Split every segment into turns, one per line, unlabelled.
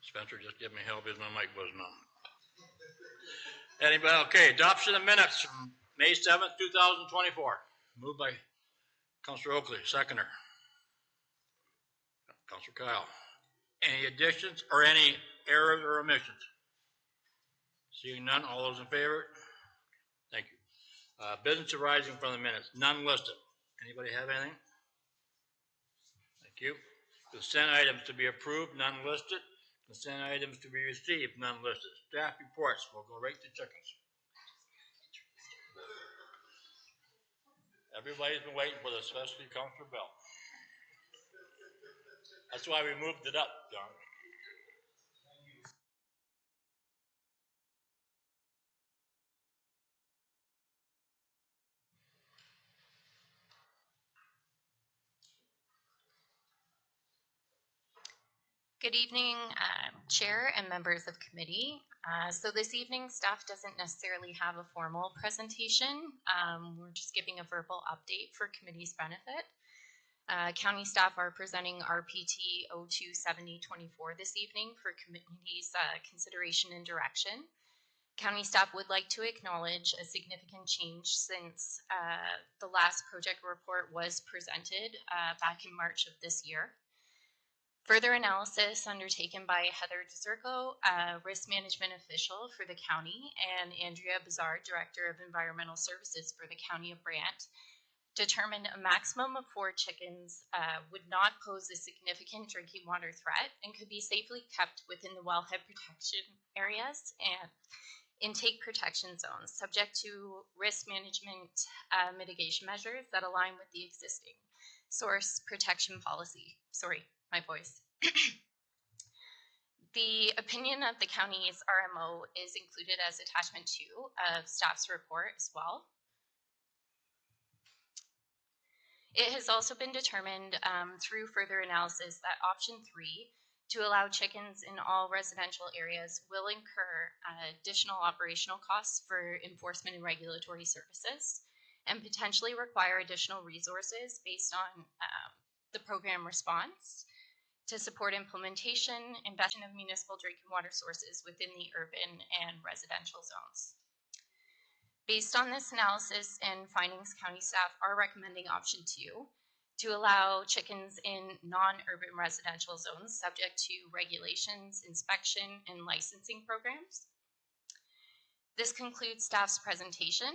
Spencer just give me hell because my mic wasn't on. Anybody? Okay, adoption of minutes from May 7th, 2024. Moved by Councilor Oakley, seconder. Councilor Kyle. Any additions or any errors or omissions? Seeing none, all those in favor? Thank you. Business arising from the minutes, none listed. Anybody have anything? Thank you. Consent items to be approved, none listed. Consent items to be received, none listed. Staff reports, we'll go right to chickens. Everybody's been waiting for this, especially Councilor Bell. That's why we moved it up, John.
Good evening, Chair and members of committee. So this evening, staff doesn't necessarily have a formal presentation. We're just giving a verbal update for committee's benefit. County staff are presenting RPT 027024 this evening for committee's consideration and direction. County staff would like to acknowledge a significant change since the last project report was presented back in March of this year. Further analysis undertaken by Heather DeZerko, risk management official for the county, and Andrea Bazar, director of environmental services for the county of Brant, determined a maximum of 4 chickens would not pose a significant drinking water threat and could be safely kept within the wellhead protection areas and intake protection zones, subject to risk management mitigation measures that align with the existing source protection policy. Sorry, my voice. The opinion of the county's RMO is included as attachment 2 of staff's report as well. It has also been determined through further analysis that option 3, to allow chickens in all residential areas, will incur additional operational costs for enforcement and regulatory services and potentially require additional resources based on the program response to support implementation, investment of municipal drinking water sources within the urban and residential zones. Based on this analysis and findings, county staff are recommending option 2 to allow chickens in non-urban residential zones subject to regulations, inspection, and licensing programs. This concludes staff's presentation.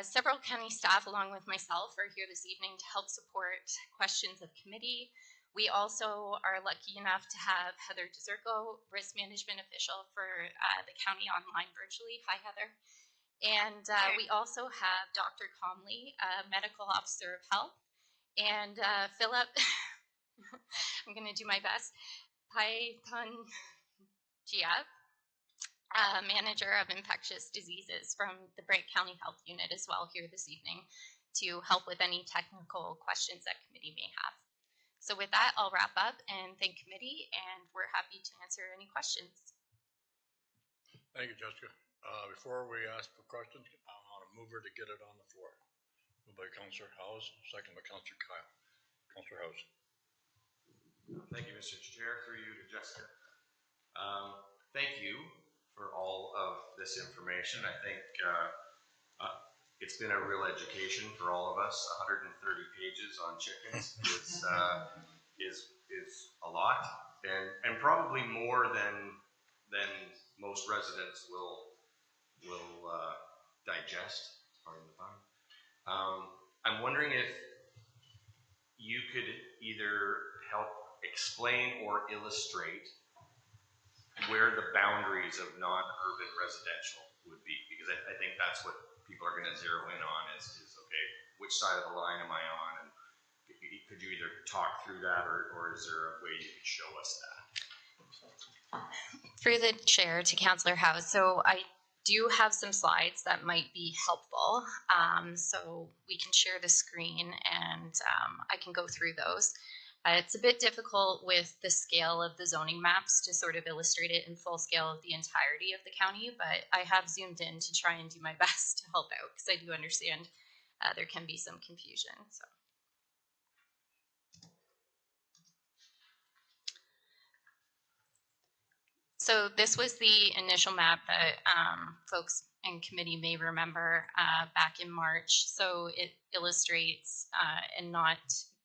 Several county staff, along with myself, are here this evening to help support questions of committee. We also are lucky enough to have Heather DeZerko, risk management official for the county online virtually. Hi, Heather. And we also have Dr. Comley, medical officer of health, and Philip, I'm going to do my best, Paitan Giab, manager of infectious diseases from the Brant County Health Unit as well here this evening to help with any technical questions that committee may have. So with that, I'll wrap up and thank committee, and we're happy to answer any questions.
Thank you, Jessica. Before we ask for questions, I want to move her to get it on the floor. Moved by Councillor Howes, second by Councillor Kyle. Councillor Howes.
Thank you, Mr. Chair. Through you to Jessica. Thank you for all of this information. I think it's been a real education for all of us. 130 pages on chickens is a lot, and probably more than most residents will digest. Pardon the pun. I'm wondering if you could either help explain or illustrate where the boundaries of non-urban residential would be, because I think that's what people are going to zero in on is okay, which side of the line am I on, and could you either talk through that or is there a way you could show us that?
Through the chair to Councillor Howes. So I do have some slides that might be helpful. So we can share the screen and I can go through those. It's a bit difficult with the scale of the zoning maps to sort of illustrate it in full scale of the entirety of the county, but I have zoomed in to try and do my best to help out because I do understand there can be some confusion. So. So this was the initial map that folks in committee may remember back in March. So it illustrates, and not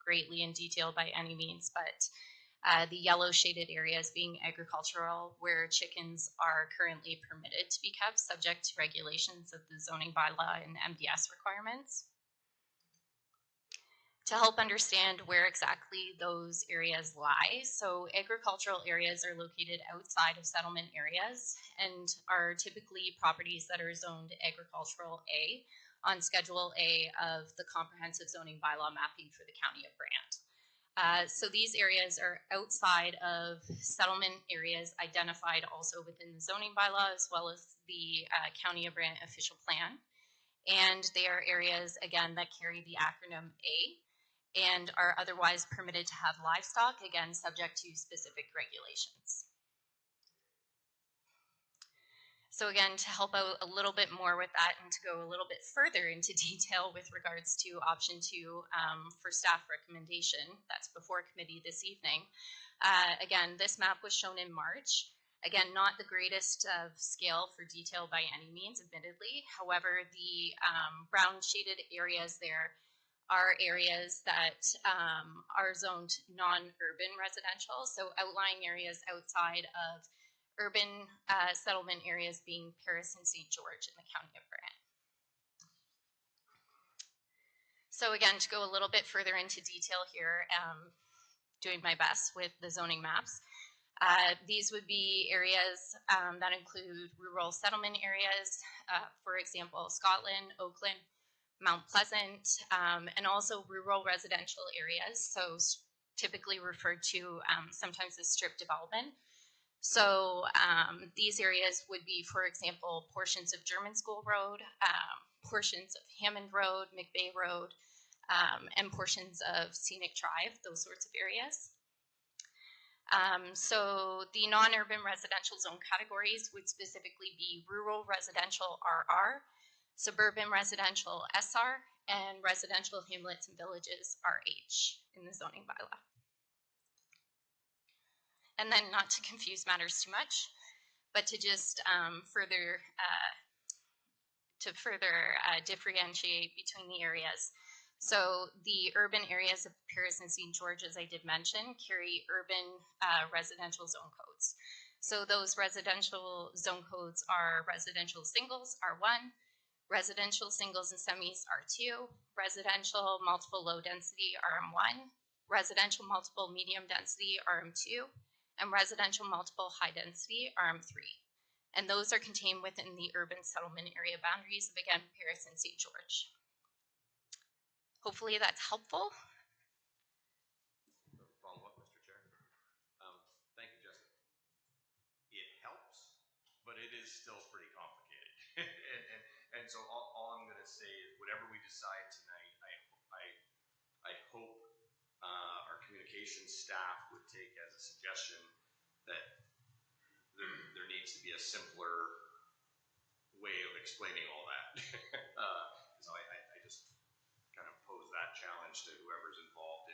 greatly in detail by any means, but the yellow shaded areas being agricultural, where chickens are currently permitted to be kept subject to regulations of the zoning bylaw and MDS requirements. To help understand where exactly those areas lie, so agricultural areas are located outside of settlement areas and are typically properties that are zoned agricultural A on Schedule A of the comprehensive zoning bylaw mapping for the County of Brant. So these areas are outside of settlement areas identified also within the zoning bylaw as well as the County of Brant official plan. And they are areas, again, that carry the acronym A and are otherwise permitted to have livestock, again, subject to specific regulations. So again, to help out a little bit more with that and to go a little bit further into detail with regards to option 2 for staff recommendation, that's before committee this evening. Again, this map was shown in March. Again, not the greatest of scale for detail by any means, admittedly. However, the brown shaded areas there are areas that are zoned non-urban residential, so outlying areas outside of urban settlement areas being Paris and St. George in the County of Brant. So again, to go a little bit further into detail here, doing my best with the zoning maps. These would be areas that include rural settlement areas, for example, Scotland, Oakland, Mount Pleasant, and also rural residential areas, so typically referred to sometimes as strip development. So these areas would be, for example, portions of German School Road, portions of Hammond Road, McVeigh Road, and portions of Scenic Drive, those sorts of areas. So the non-urban residential zone categories would specifically be rural residential RR, suburban residential SR, and residential hamlets and villages RH in the zoning bylaw. And then, not to confuse matters too much, but to just further differentiate between the areas. So the urban areas of Paris and St. George, as I did mention, carry urban residential zone codes. So those residential zone codes are residential singles, R1, residential singles and semis, R2, residential multiple low density, RM1, residential multiple medium density, RM2, and residential multiple high density, RM3. And those are contained within the urban settlement area boundaries of, again, Paris and St. George. Hopefully that's helpful.
Follow up, Mr. Chair. Thank you, Jessica. It helps, but it is still pretty complicated. and so all I'm going to say is whatever we decide tonight, I hope our communications staff would take as a suggestion that there needs to be a simpler way of explaining all that. So I just kind of pose that challenge to whoever's involved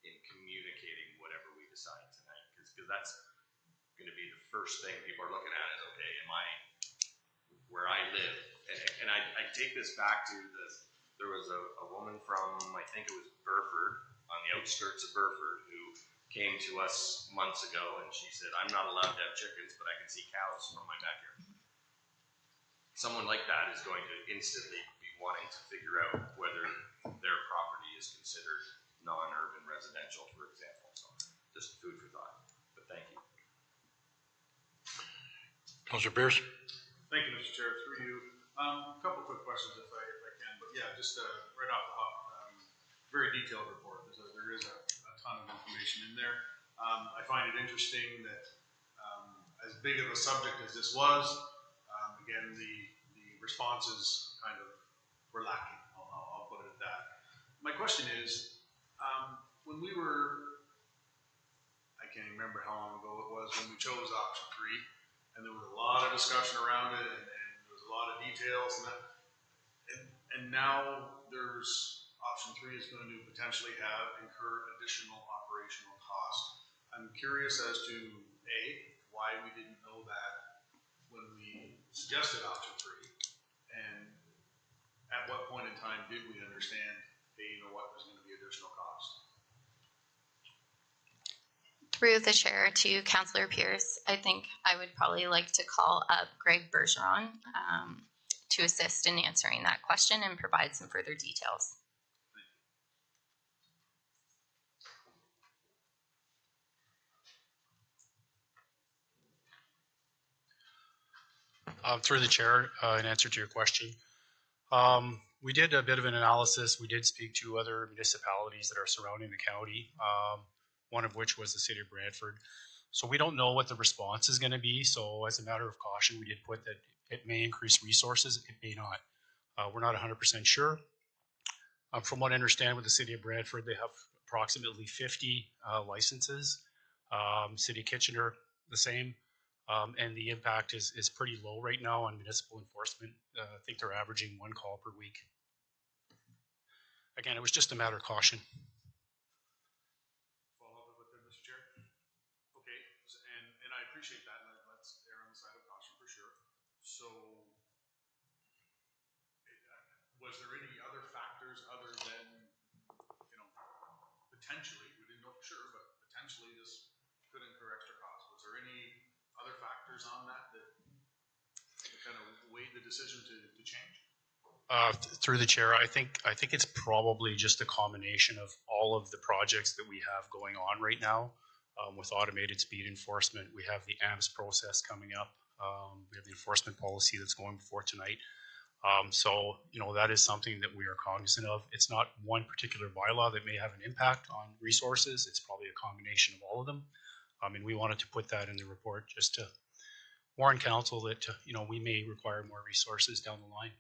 in communicating whatever we decide tonight, because that's going to be the first thing people are looking at is, okay, am I where I live? And I take this back to this. There was a woman from, I think it was Burford, on the outskirts of Burford, who came to us months ago, and she said, I'm not allowed to have chickens, but I can see cows from my backyard. Someone like that is going to instantly be wanting to figure out whether their property is considered non-urban residential, for example. So just food for thought, but thank you.
Councilor Pierce.
Thank you, Mr. Chair. Through you. A couple quick questions if I can, but yeah, just right off the hop, very detailed report. There is a ton of information in there. I find it interesting that as big of a subject as this was, again, the responses kind of were lacking. I'll put it at that. My question is, when we were, I can't even remember how long ago it was when we chose option 3, and there was a lot of discussion around it, and there was a lot of details, and now there's option 3 is going to potentially incur additional operational cost. I'm curious as to A, why we didn't know that when we suggested option 3, and at what point in time did we understand, hey, you know what, there's going to be additional cost?
Through the chair to Councillor Pierce, I think I would probably like to call up Greg Bergeron to assist in answering that question and provide some further details.
Through the chair, in answer to your question, we did a bit of an analysis. We did speak to other municipalities that are surrounding the county, one of which was the city of Brantford. So we don't know what the response is going to be. So as a matter of caution, we did put that it may increase resources, it may not. We're not 100% sure. From what I understand with the city of Brantford, they have approximately 50 licenses. City of Kitchener, the same. And the impact is pretty low right now on municipal enforcement. I think they're averaging 1 call per week. Again, it was just a matter of caution.
Follow up with it, Mr. Chair? Okay, and I appreciate that, and let's err on the side of caution for sure. So, was there any other factors other than, you know, potentially, we didn't know for sure, but potentially this could incur extra costs? Was there any other factors on that that kind of weighed the decision to change?
Through the chair, I think it's probably just a combination of all of the projects that we have going on right now. With automated speed enforcement, we have the AMS process coming up. We have the enforcement policy that's going before tonight. So, you know, that is something that we are cognizant of. It's not one particular bylaw that may have an impact on resources. It's probably a combination of all of them. And we wanted to put that in the report just to warn council that, you know, we may require more resources down the line.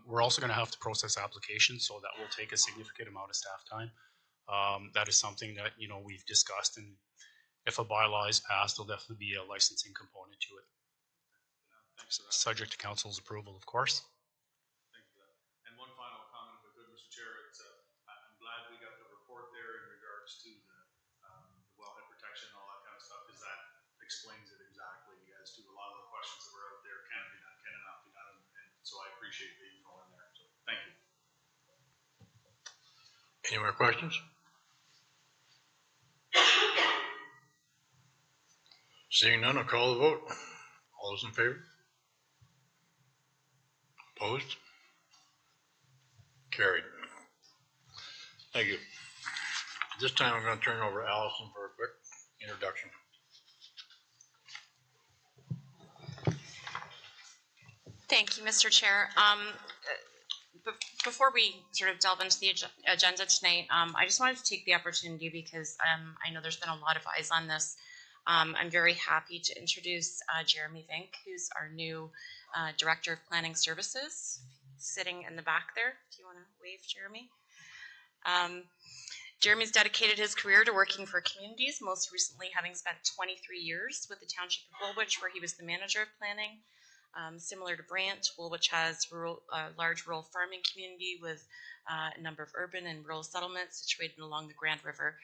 We're also going to have to process applications, so that will take a significant amount of staff time. That is something that, you know, we've discussed, and if a bylaw is passed, there'll definitely be a licensing component to it.
Thanks for that.
Subject to council's approval, of course.
Thank you for that. And one final comment, if I could, Mr. Chair, it's, I'm glad we got the report there in regards to the wellhead protection and all that kind of stuff, because that explains it exactly as to a lot of the questions that were out there. Can it be done? Can it not be done? And so I appreciate the info in there. So thank you.
Any more questions? Seeing none, I'll call the vote. All those in favor? Opposed? Carried. Thank you. This time I'm going to turn it over to Allison for a quick introduction.
Thank you, Mr. Chair. Before we sort of delve into the agenda tonight, I just wanted to take the opportunity because I know there's been a lot of eyes on this. I'm very happy to introduce Jeremy Vink, who's our new Director of Planning Services, sitting in the back there. If you want to wave, Jeremy. Jeremy's dedicated his career to working for communities, most recently having spent 23 years with the Township of Woolwich, where he was the Manager of Planning. Similar to Brant, Woolwich has a large rural farming community with a number of urban and rural settlements situated along the Grand River.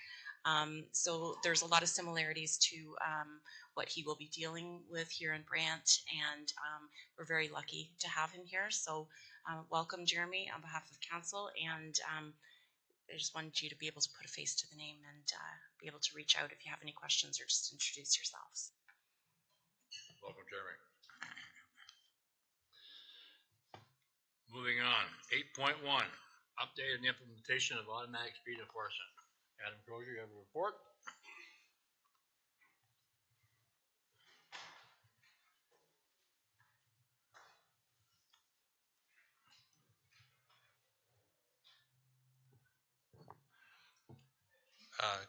So there's a lot of similarities to what he will be dealing with here in Brant, and we're very lucky to have him here. So welcome, Jeremy, on behalf of council, and I just wanted you to be able to put a face to the name and be able to reach out if you have any questions or just introduce yourselves.
Welcome, Jeremy. Moving on, 8.1, update and implementation of automatic speed enforcement. Adam Crozier, you have a report?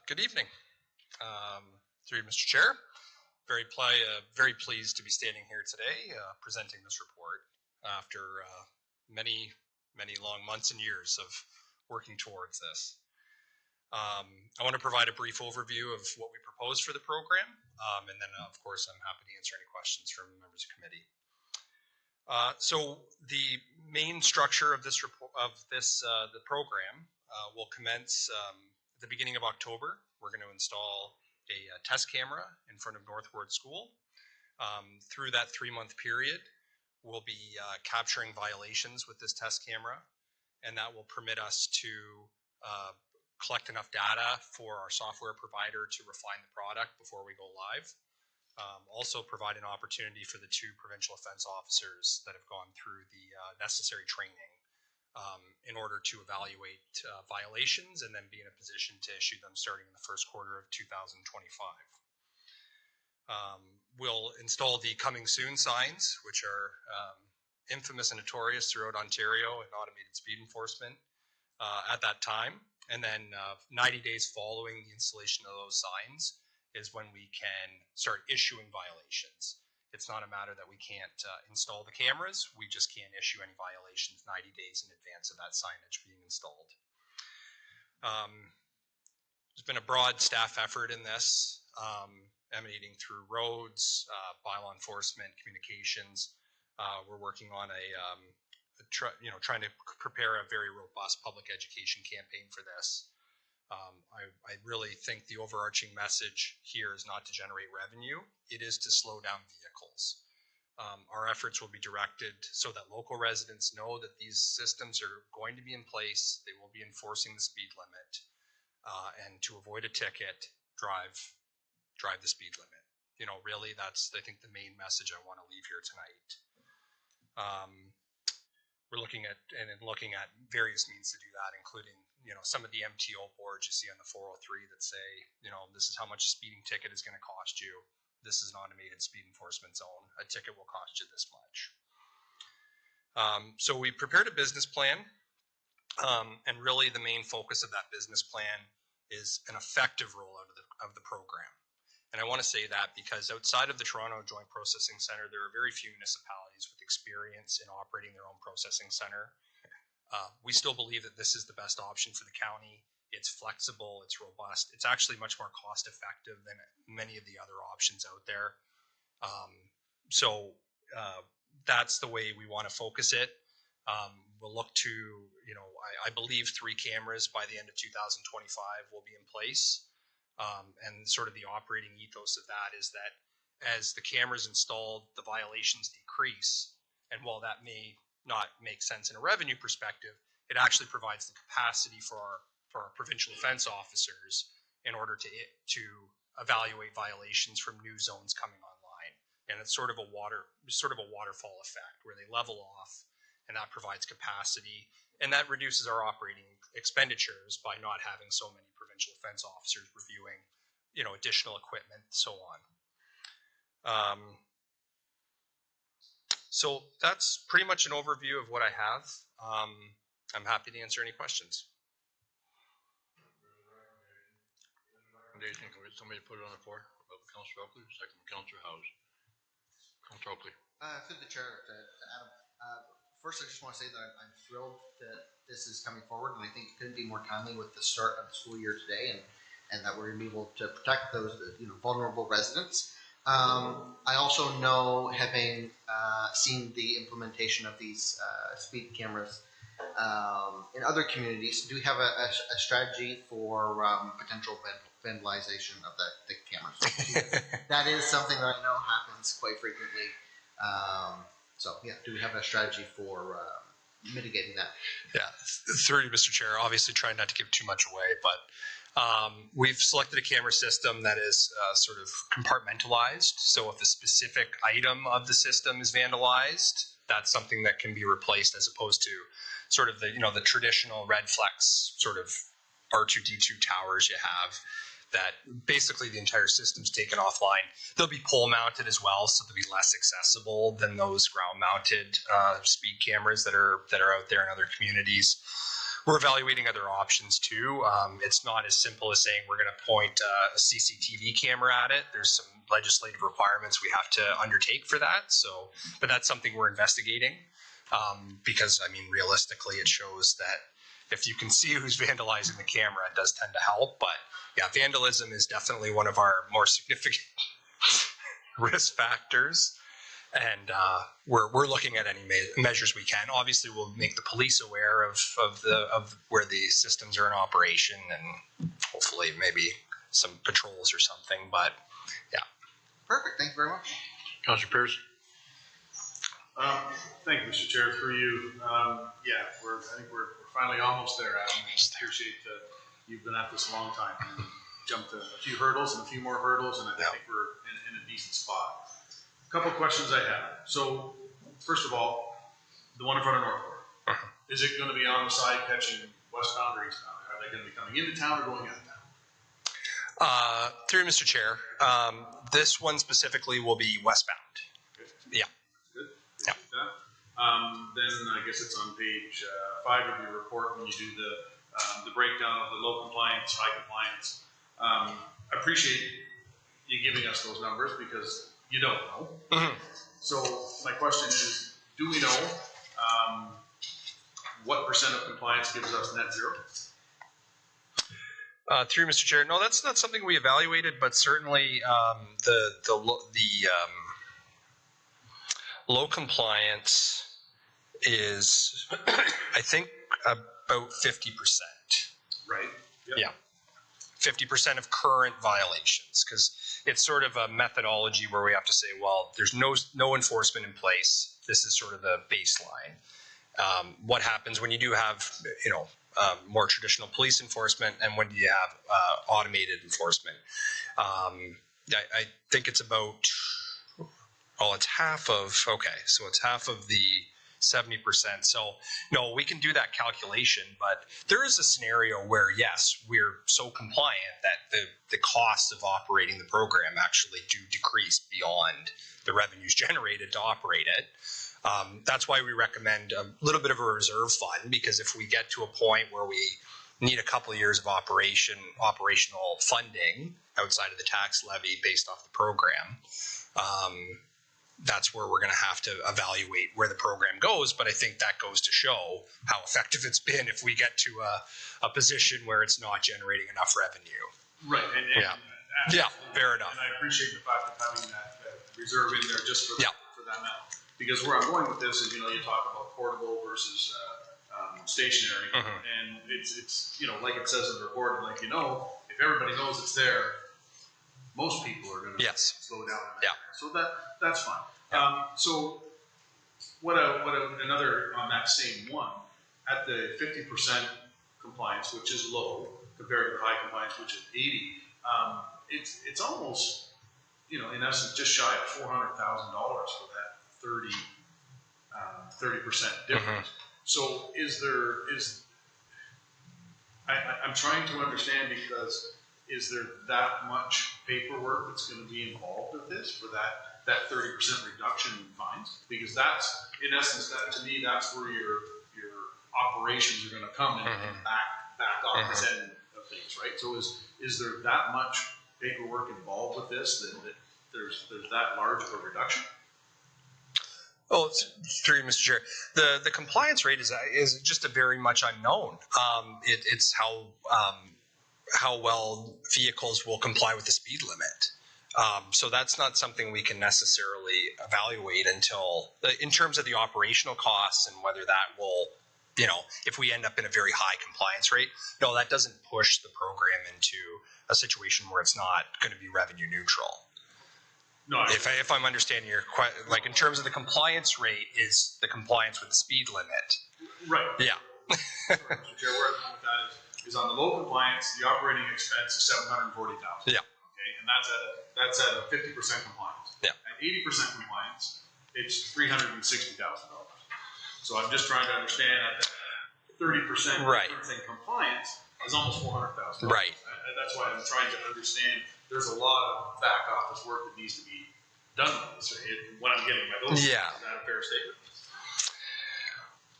Good evening. Through you, Mr. Chair, very pleased to be standing here today presenting this report after many long months and years of working towards this. I want to provide a brief overview of what we propose for the program, and then of course I'm happy to answer any questions from members of committee. So the main structure of this the program will commence at the beginning of October. We're going to install a test camera in front of Northward School. Through that 3-month period, we'll be capturing violations with this test camera, and that will permit us to collect enough data for our software provider to refine the product before we go live. Also provide an opportunity for the 2 provincial offense officers that have gone through the necessary training in order to evaluate violations and then be in a position to issue them starting in the first quarter of 2025. We'll install the coming soon signs, which are infamous and notorious throughout Ontario in automated speed enforcement at that time. And then 90 days following the installation of those signs is when we can start issuing violations. It's not a matter that we can't install the cameras, we just can't issue any violations 90 days in advance of that signage being installed. There's been a broad staff effort in this, emanating through roads, bylaw enforcement, communications. We're working on trying to prepare a very robust public education campaign for this. I really think the overarching message here is not to generate revenue, it is to slow down vehicles. Our efforts will be directed so that local residents know that these systems are going to be in place, they will be enforcing the speed limit, and to avoid a ticket, drive the speed limit. Really that's, I think, the main message I want to leave here tonight. We're looking at various means to do that, including some of the MTO boards you see on the 403 that say, this is how much a speeding ticket is going to cost you. This is an automated speed enforcement zone. A ticket will cost you this much. So we prepared a business plan, and really the main focus of that business plan is an effective rollout of the program. And I want to say that because outside of the Toronto Joint Processing Center, there are very few municipalities with experience in operating their own processing center. We still believe that this is the best option for the county. It's flexible, it's robust, it's actually much more cost effective than many of the other options out there. So that's the way we want to focus it. We'll look to, I believe 3 cameras by the end of 2025 will be in place. And sort of the operating ethos of that is that as the cameras installed, the violations decrease. And while that may not make sense in a revenue perspective, it actually provides the capacity for our provincial offense officers in order to evaluate violations from new zones coming online. And it's sort of a waterfall effect where they level off, and that provides capacity, and that reduces our operating expenditures by not having so many provincial offense officers reviewing, additional equipment, so on. So that's pretty much an overview of what I have. I'm happy to answer any questions.
Recommendation, can we get somebody to put it on the floor? Councilor Oakley, second from Councilor House. Councilor Oakley.
Through the chair to Adam. First, I just want to say that I'm thrilled that this is coming forward, and I think it couldn't be more timely with the start of the school year today, and that we're going to be able to protect those vulnerable residents. I also know, having seen the implementation of these speed cameras in other communities, do we have a strategy for potential vandalization of the cameras? That is something that I know happens quite frequently. So, yeah, do we have a strategy for mitigating that?
Yeah, through you, Mr. Chair, obviously trying not to give too much away, but we've selected a camera system that is sort of compartmentalized. So if a specific item of the system is vandalized, that's something that can be replaced, as opposed to sort of the traditional red flex sort of R2D2 towers you have, that basically the entire system's taken offline. They'll be pole mounted as well, so they'll be less accessible than those ground mounted speed cameras that are out there in other communities. We're evaluating other options too. It's not as simple as saying we're going to point a CCTV camera at it. There's some legislative requirements we have to undertake for that. So, but that's something we're investigating, because I mean, realistically, it shows that if you can see who's vandalizing the camera, it does tend to help. But yeah, vandalism is definitely one of our more significant risk factors. And we're looking at any measures we can. Obviously, we'll make the police aware of where the systems are in operation, and hopefully maybe some patrols or something, but
Perfect. Thank you very much.
Councilor Pierce?
Thank you, Mr. Chair, through you. Yeah, I think we're finally almost there, Adam. I appreciate that you've been at this a long time. Jumped a few hurdles and a few more hurdles, and I think we're in a decent spot. A couple of questions I have. So, first of all, the one in front of Northport, is it going to be on the side catching westbound or eastbound? Are they going to be coming into town or going out of town?
Through Mr. Chair, this one specifically will be westbound.
Good.
Yeah.
Good.
Yeah.
Appreciate that. Then I guess it's on page 5 of your report when you do the breakdown of the low compliance, high compliance. I appreciate you giving us those numbers because you don't know.
Mhm.
So my question is, do we know what % of compliance gives us net zero?
Through Mr. Chair, no, that's not something we evaluated, but certainly the low compliance is, I think, about 50%.
Right. Yep.
Yeah. 50% of current violations, because it's sort of a methodology where we have to say, well, there's no enforcement in place. This is sort of the baseline. What happens when you do have, more traditional police enforcement, and when do you have automated enforcement? I think it's about, it's half of, so it's half of the 70%. So no, we can do that calculation, but there is a scenario where yes, we're so compliant that the costs of operating the program actually do decrease beyond the revenues generated to operate it. That's why we recommend a little bit of a reserve fund, because if we get to a point where we need a couple of years of operational funding outside of the tax levy based off the program, that's where we're going to have to evaluate where the program goes. But I think that goes to show how effective it's been if we get to a position where it's not generating enough revenue.
Right.
Yeah, fair enough.
And I appreciate the fact of having that reserve in there just for,
Yeah.
for that amount. Because where I'm going with this is, you talk about portable versus stationary, and it's like it says in the report, and if everybody knows it's there, most people are going to slow down. So that's fine. So what another on that same one, at the 50% compliance, which is low compared to the high compliance, which is 80, it's almost, in essence, just shy of $400,000 for that 30% difference. So I'm trying to understand, because is there that much paperwork that's going to be involved with this for that 30% reduction in fines? Because that's, in essence, to me, that's where your operations are going to come in and back office end of things, right? So is there that much paperwork involved with this that there's that large of a reduction?
Oh, through Mr. Chair, the compliance rate is just a very much unknown. It's how well vehicles will comply with the speed limit. So that's not something we can necessarily evaluate until, in terms of the operational costs and whether that will, if we end up in a very high compliance rate. No, that doesn't push the program into a situation where it's not going to be revenue neutral.
No,
if I'm understanding your question, like in terms of the compliance rate, is the compliance with the speed limit?
Right.
Yeah.
Mr. Chair, where I'm going with that is on the low compliance, the operating expense is $740,000.
Yeah.
Okay, and that's at a 50% compliance.
Yeah.
At 80% compliance, it's $360,000. So I'm just trying to understand that 30% difference in compliance is almost $400,000.
Right.
That's why I'm trying to understand. There's a lot of back office work that needs to be done with this. What I'm getting by those,
Yeah.
Is that a fair statement?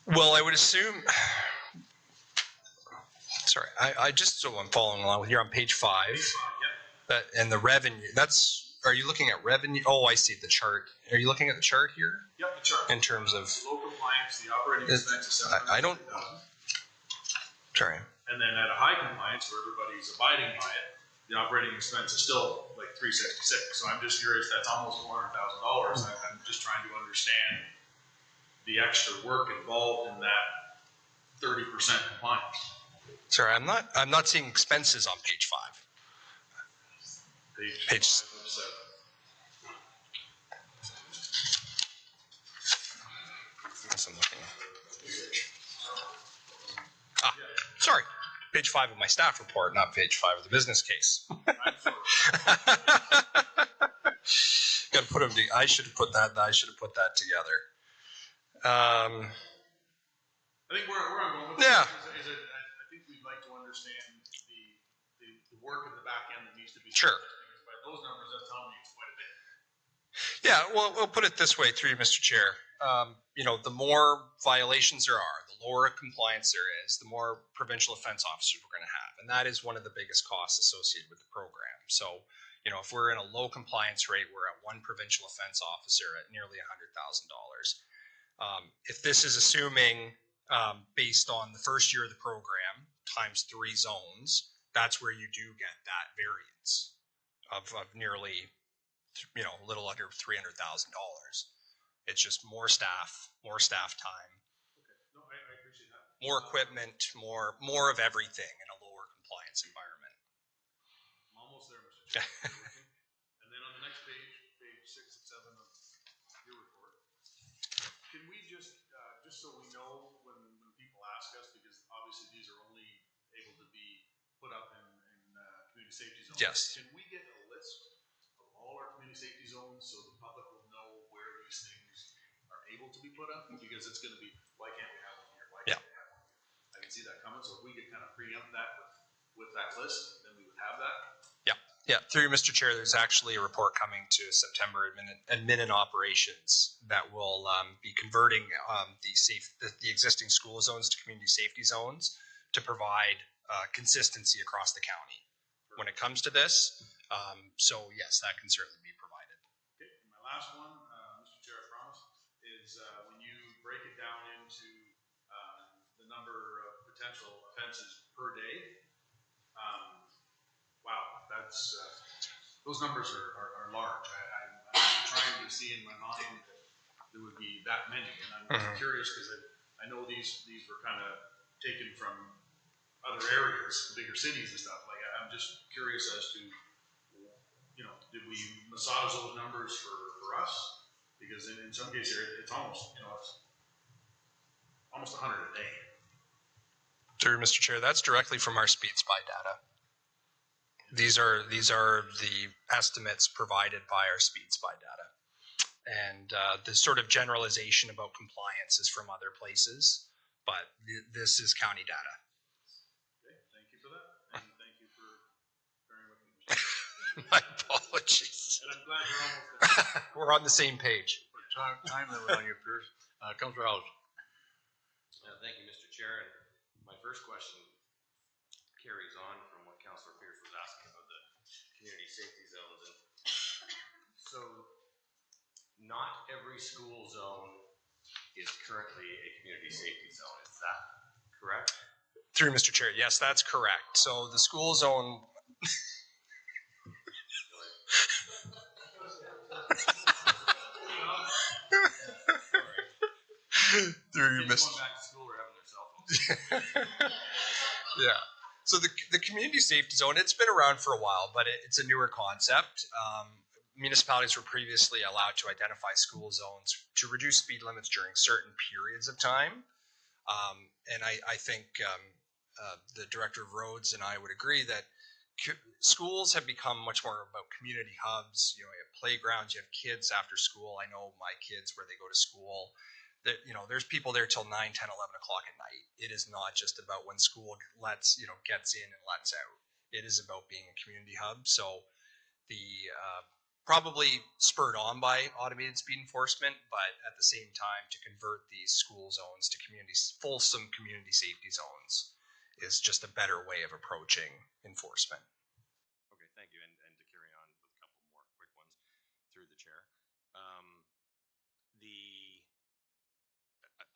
Well, I would assume. Sorry, I just, so I'm following along with you, on page 5.
Page 5, yep.
And the revenue. Are you looking at revenue? Oh, I see the chart. Are you looking at the chart here?
Yep, the chart.
In terms of
low compliance, the operating expense is $740,000.
I don't. Sorry.
And then at a high compliance, where everybody's abiding by it, the operating expense is still like $366. So I'm just curious. That's almost $400,000. I'm just trying to understand the extra work involved in that 30% compliance.
Sorry, I'm not seeing expenses on page 5. Page-
5 of 7.
Yes, I'm looking. Sorry, page 5 of my staff report, not page 5 of the business case. Got to put them. I should have put that together.
I think where I'm going with
Yeah.
this is I think we'd like to understand the work at the back end that needs to be
Sure.
done, because by those numbers, that's telling me it's quite a bit.
Yeah, well, we'll put it this way through you, Mr. Chair. The more violations there are, the lower compliance there is, the more provincial offense officers we're going to have. And that is one of the biggest costs associated with the program. So, if we're in a low compliance rate, we're at one provincial offense officer at nearly $100,000. If this is assuming, based on the first year of the program, times 3 zones, that's where you do get that variance of nearly, a little under $300,000. It's just more staff time,
No, I appreciate that.
more equipment, more of everything in a lower compliance environment.
I'm almost there, Mr. Chair. And then on the next page, page 6 and 7 of your report, can we just so we know when people ask us, because obviously these are only able to be put up in community safety zones.
Yes.
Can we get a list of all our community safety zones so the public will know where these things are able to be put up? Because it's going to be, why can't we have one here? Why can't we have one here? I can see that coming. So if we could kind of preempt that with that list, then we would have that.
Yeah, through you, Mr. Chair, there's actually a report coming to September admin and operations that will be converting the existing school zones to community safety zones to provide consistency across the county when it comes to this. So yes, that can certainly be provided.
Okay, and my last one, Mr. Chair, I promise, is when you break it down into the number of potential offenses per day. Wow, that's those numbers are large. I'm trying to see in my mind that there would be that many, and I'm curious because I know these were kind of taken from other areas, bigger cities and stuff. Like I'm just curious as to, did we massage those numbers for us? Because in some cases it's almost it's almost 100 a day.
Through Mr. Chair, that's directly from our speed spy data. These are the estimates provided by our speed spy data, and the sort of generalization about compliance is from other places, but this is county data.
Okay, thank you for that, and thank you for bearing with me.
My apologies.
And I'm glad you're almost there.
We're on the same page.
Time limit on your Pierce. Councilor House.
Thank you, Mr. Chair. And my first question carries on from what Councilor Pierce was asking about the community safety zones. And so not every school zone is currently a community safety zone. Is that correct?
Through Mr. Chair, yes, that's correct. So the school zone. Through
Kids going back to school or having their cell phones.
Yeah. So the community safety zone, it's been around for a while, but it's a newer concept. Municipalities were previously allowed to identify school zones to reduce speed limits during certain periods of time. And I think the Director of Roads and I would agree that schools have become much more about community hubs. You have playgrounds, you have kids after school. I know my kids where they go to school. There's people there till 9, 10, 11 o'clock at night. It is not just about when school gets in and lets out. It is about being a community hub. So the probably spurred on by automated speed enforcement, but at the same time to convert these school zones to fulsome community safety zones is just a better way of approaching enforcement.
Okay, thank you. And to carry on with a couple more quick ones through the chair.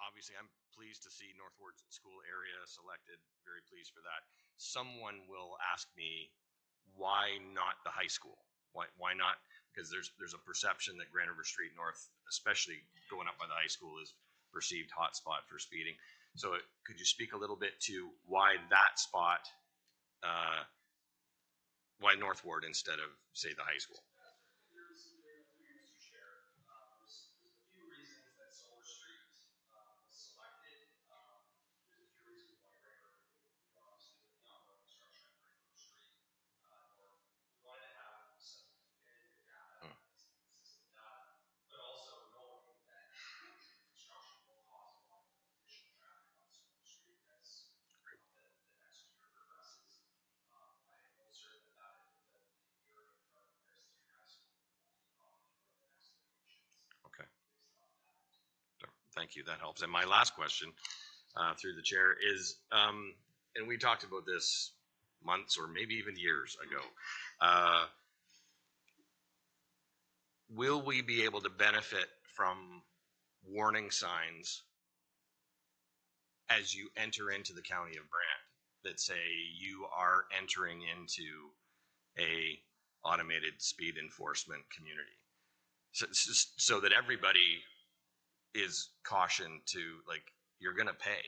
Obviously, I'm pleased to see Northward School area selected. Very pleased for that. Someone will ask me, why not the high school? Why not? Because there's a perception that Grand River Street North, especially going up by the high school, is perceived hotspot for speeding. So could you speak a little bit to why that spot, why why North Ward instead of, say, the high school? Okay. Thank you. That helps. And my last question, through the chair, is, and we talked about this months or maybe even years ago. Will we be able to benefit from warning signs as you enter into the county of Brant that say you are entering into a automated speed enforcement community, so that everybody is cautioned to, like, you're going to pay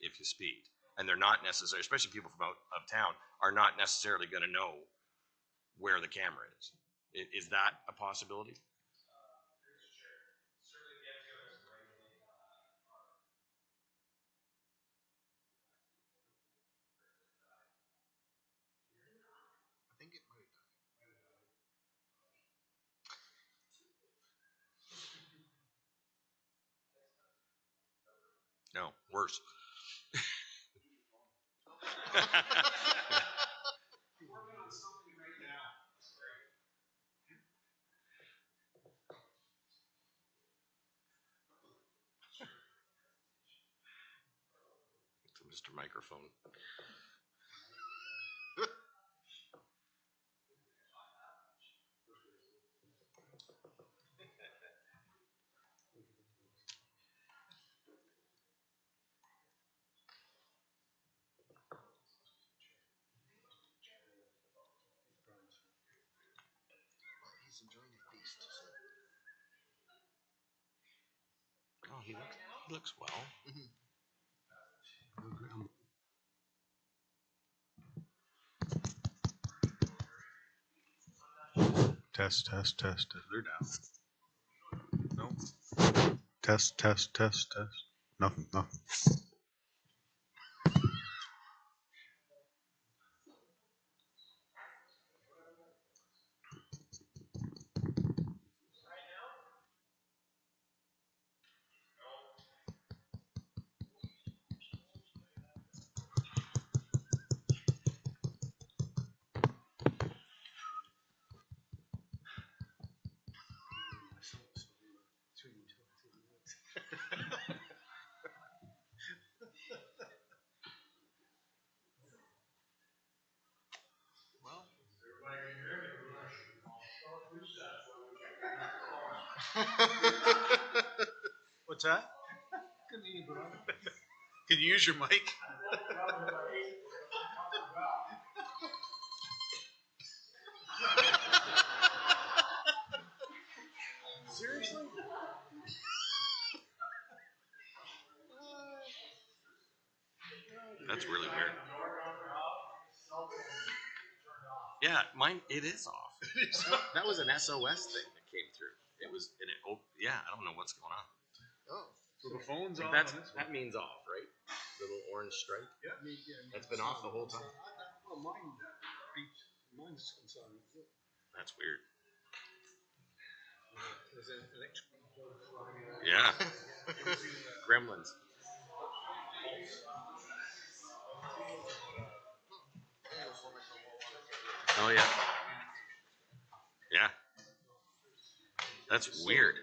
if you speed, and they're not necessarily, especially people from out of town, are not necessarily going to know where the camera is. Is that a possibility?
I think it might.
No, worse. Mr. Microphone.
He's enjoying a feast.
Oh, he looks well.
Test, test, test.
They're down.
No. Test, test, test, test. Nothing, nothing. What's that? Can you use your mic? Seriously?
That's really weird. Yeah, mine, it is off. That was an SOS thing that came through. It was, and it, oh, yeah, I don't know what's going on.
Oh.
So the phone's
Like
on.
that means off, right? Little orange stripe.
Yeah.
That's been off the whole time.
Well, mine's on.
That's weird. Yeah. Gremlins. Oh yeah. Yeah. That's weird.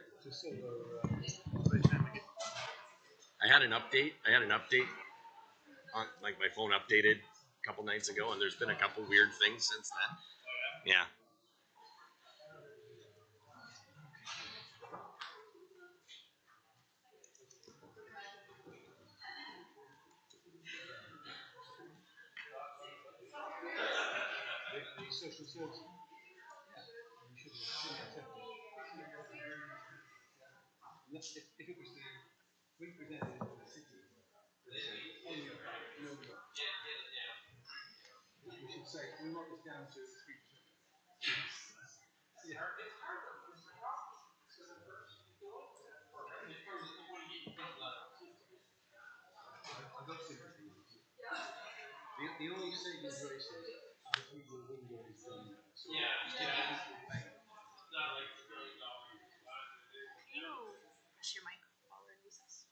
I had an update on, like, my phone updated a couple nights ago, and there's been a couple weird things since then. Yeah.
We should say, we want this down to 3%. The only saving grace is as we go window is done. So
Press your mic while we're in recess.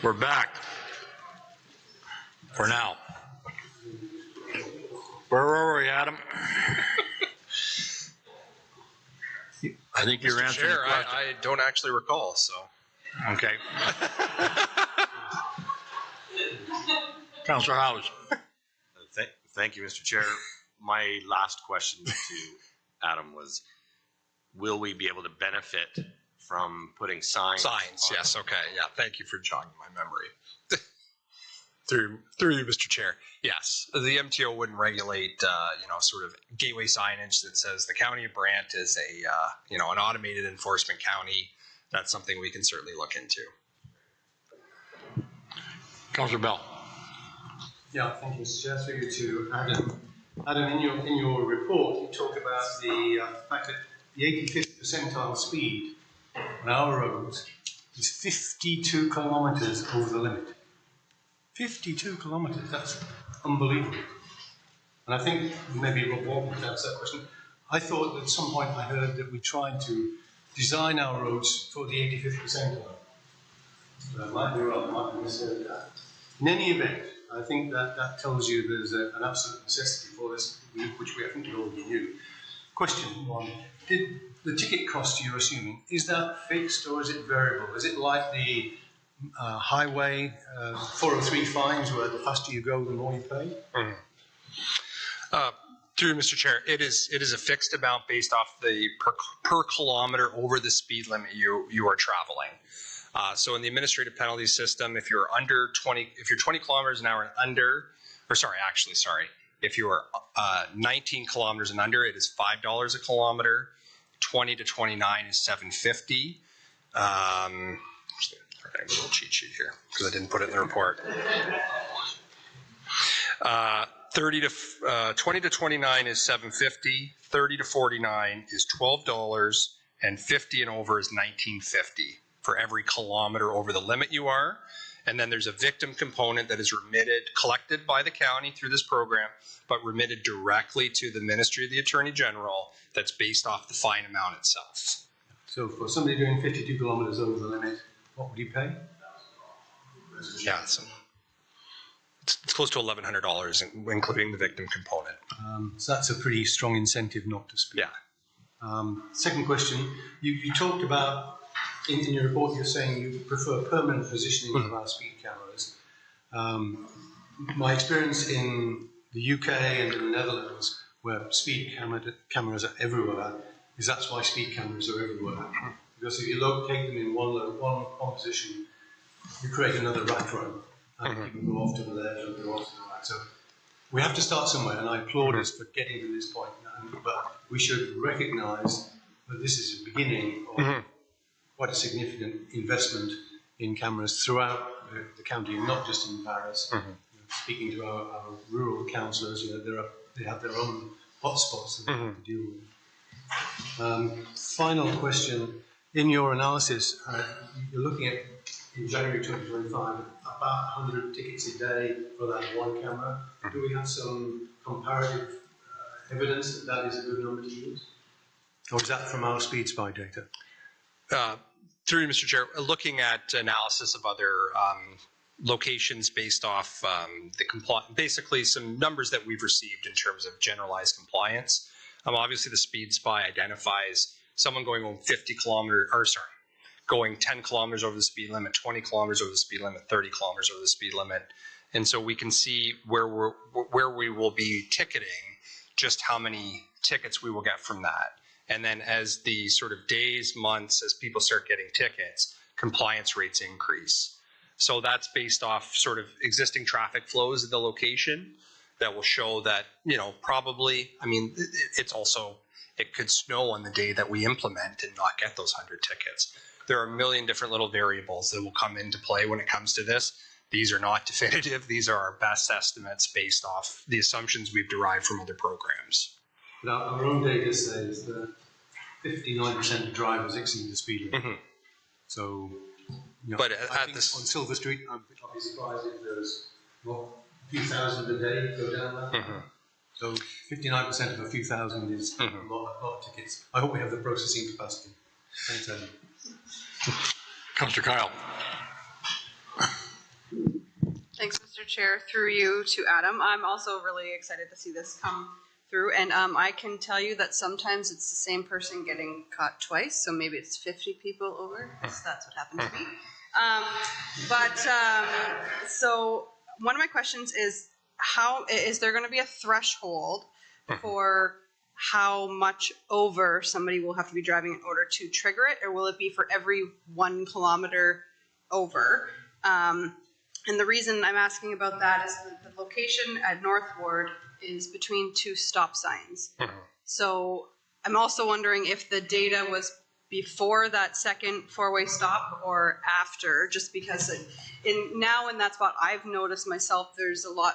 We're back. For now. Where were we, Adam? I think you're
Mr.
answering the
Chair,
question.
I don't actually recall, so.
Okay. Councilor Howes.
Thank you, Mr. Chair. My last question to Adam was, will we be able to benefit from putting signs?
Signs,
on-
yes, okay, yeah, thank you for jogging my memory. Through you, Mr. Chair, yes, the MTO wouldn't regulate, sort of gateway signage that says the County of Brant is an automated enforcement county. That's something we can certainly look into.
Councilor Bell.
Yeah, thank you, Mr. Chair. Through you to Adam. Adam, in your report, you talk about the fact that the 85th percentile speed on our roads is 52 kilometres over the limit. 52 kilometres, that's unbelievable. And I think maybe Rob Walton could answer that question. I thought that at some point I heard that we tried to design our roads for the 85th percentile. But I might be wrong, I might have misheard that. In any event, I think that tells you there's an absolute necessity for this, which I think we already knew. Question one, did the ticket cost you're assuming, is that fixed or is it variable? Is it like the highway 403 fines where the faster you go, the more you pay?
Through Mr. Chair, it is a fixed amount based off the per kilometer over the speed limit you are traveling. So in the administrative penalty system, if you're under 20, if you're 20 kilometers an hour and under, if you are 19 kilometers and under, it is $5 a kilometer. 20 to 29 is $7.50. I have a little cheat sheet here because I didn't put it in the report. 20 to 29 is $7.50. 30 to 49 is $12, and 50 and over is $19.50 for every kilometer over the limit you are. And then there's a victim component that is collected by the county through this program, but remitted directly to the Ministry of the Attorney General. That's based off the fine amount itself.
So for somebody doing 52 kilometres over the limit, what would he pay?
Yeah, so it's close to $1,100, including the victim component.
So that's a pretty strong incentive not to speed.
Yeah.
Second question, you talked about, in your report you're saying you prefer permanent positioning of our speed cameras. My experience in the UK and in the Netherlands, where speed cameras are everywhere, is that's why speed cameras are everywhere. Because if you locate them in one position, you create another rat run, and you can go off to the left or go off to the right. So we have to start somewhere, and I applaud us for getting to this point. But we should recognise that this is the beginning of quite a significant investment in cameras throughout the county, not just in Paris. Speaking to our rural councillors, they have their own hotspots that they have to deal with. Final question: in your analysis, you're looking at in January 2025 about 100 tickets a day for that one camera. Do we have some comparative evidence that is a good number to use, or is that from our speed spy data?
Through you, Mr. Chair, looking at analysis of other locations based off basically some numbers that we've received in terms of generalized compliance. Obviously, the speed spy identifies someone going 10 kilometers over the speed limit, 20 kilometers over the speed limit, 30 kilometers over the speed limit, and so we can see where we will be ticketing, just how many tickets we will get from that. And then as the sort of days, months, as people start getting tickets, compliance rates increase. So that's based off sort of existing traffic flows at the location that will show that, probably, it could snow on the day that we implement and not get those 100 tickets. There are a million different little variables that will come into play when it comes to this. These are not definitive. These are our best estimates based off the assumptions we've derived from other programs.
But our own data says that 59% of drivers exceed the speed limit. So,
but
I think on Silver Street, I'll be surprised if there's a few thousand a day go down that. So 59% of a few thousand is a lot of tickets. I hope we have the processing capacity. Thanks, Adam.
Councillor Kyle.
Thanks, Mr. Chair. Through you to Adam. I'm also really excited to see this come through. And I can tell you that sometimes it's the same person getting caught twice. So maybe it's 50 people over. That's what happened to me. So one of my questions is, how is there going to be a threshold for how much over somebody will have to be driving in order to trigger it, or will it be for every 1 kilometer over? And the reason I'm asking about that is that the location at North Ward is between 2 stop signs. So I'm also wondering if the data was before that second 4-way stop or after, just because now in that spot, I've noticed myself, there's a lot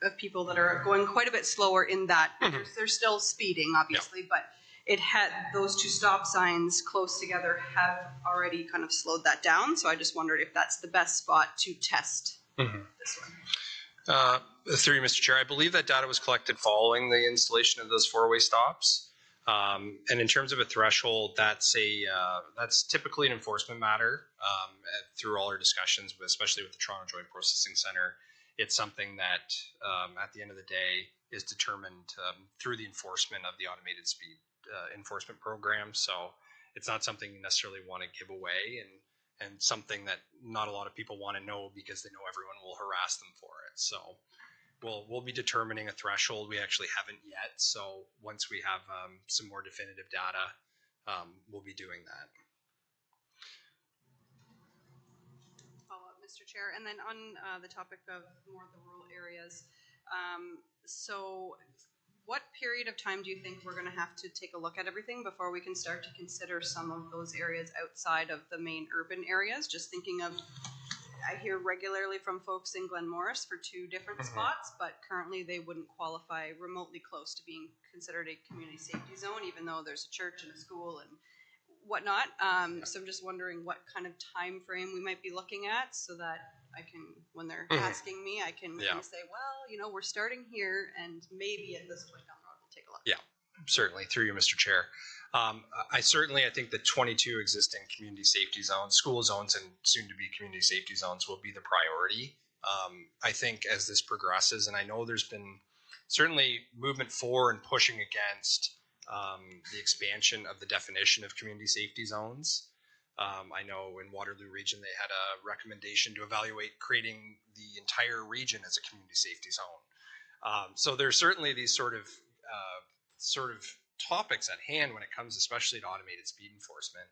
of people that are going quite a bit slower in that. They're still speeding, obviously, but it had those 2 stop signs close together have already kind of slowed that down. So I just wondered if that's the best spot to test this one.
Through you, Mr. Chair, I believe that data was collected following the installation of those 4-way stops. And in terms of a threshold, that's typically an enforcement matter. Through all our discussions, especially with the Toronto Joint Processing Center, it's something that at the end of the day is determined through the enforcement of the automated speed enforcement program. So it's not something you necessarily want to give away, and something that not a lot of people want to know because they know everyone will harass them for it. So we'll be determining a threshold. We actually haven't yet. So once we have some more definitive data, we'll be doing that.
Follow up, Mr. Chair. And then on the topic of more of the rural areas, so what period of time do you think we're going to have to take a look at everything before we can start to consider some of those areas outside of the main urban areas? Just thinking of, I hear regularly from folks in Glen Morris for 2 different spots, but currently they wouldn't qualify remotely close to being considered a community safety zone, even though there's a church and a school and whatnot. So I'm just wondering what kind of time frame we might be looking at, so that I can, when they're asking me, I can kind of say, well, you know, we're starting here, and maybe at this point down the road we'll take a look.
Yeah, certainly. Through you, Mr. Chair. I think the 22 existing community safety zones, school zones, and soon to be community safety zones will be the priority. I think as this progresses, and I know there's been certainly movement for and pushing against the expansion of the definition of community safety zones. I know in Waterloo Region they had a recommendation to evaluate creating the entire region as a community safety zone. So there's certainly these sort of topics at hand when it comes especially to automated speed enforcement.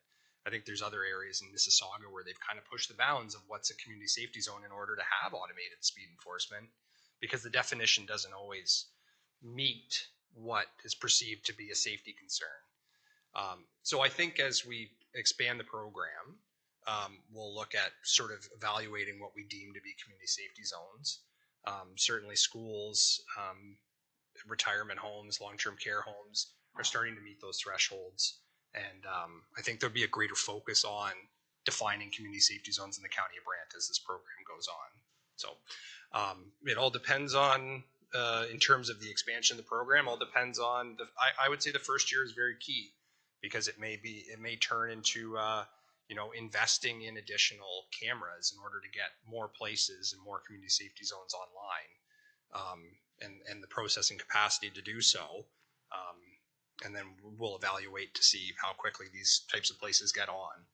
I think there's other areas in Mississauga where they've kind of pushed the bounds of what's a community safety zone in order to have automated speed enforcement, because the definition doesn't always meet what is perceived to be a safety concern. So I think as we expand the program, we'll look at sort of evaluating what we deem to be community safety zones. Certainly schools, retirement homes, long-term care homes are starting to meet those thresholds. And I think there'll be a greater focus on defining community safety zones in the County of Brant as this program goes on. So it all depends on, in terms of the expansion of the program, all depends on, I would say the first year is very key, because it may turn into, investing in additional cameras in order to get more places and more community safety zones online, and the processing capacity to do so. And then we'll evaluate to see how quickly these types of places get on.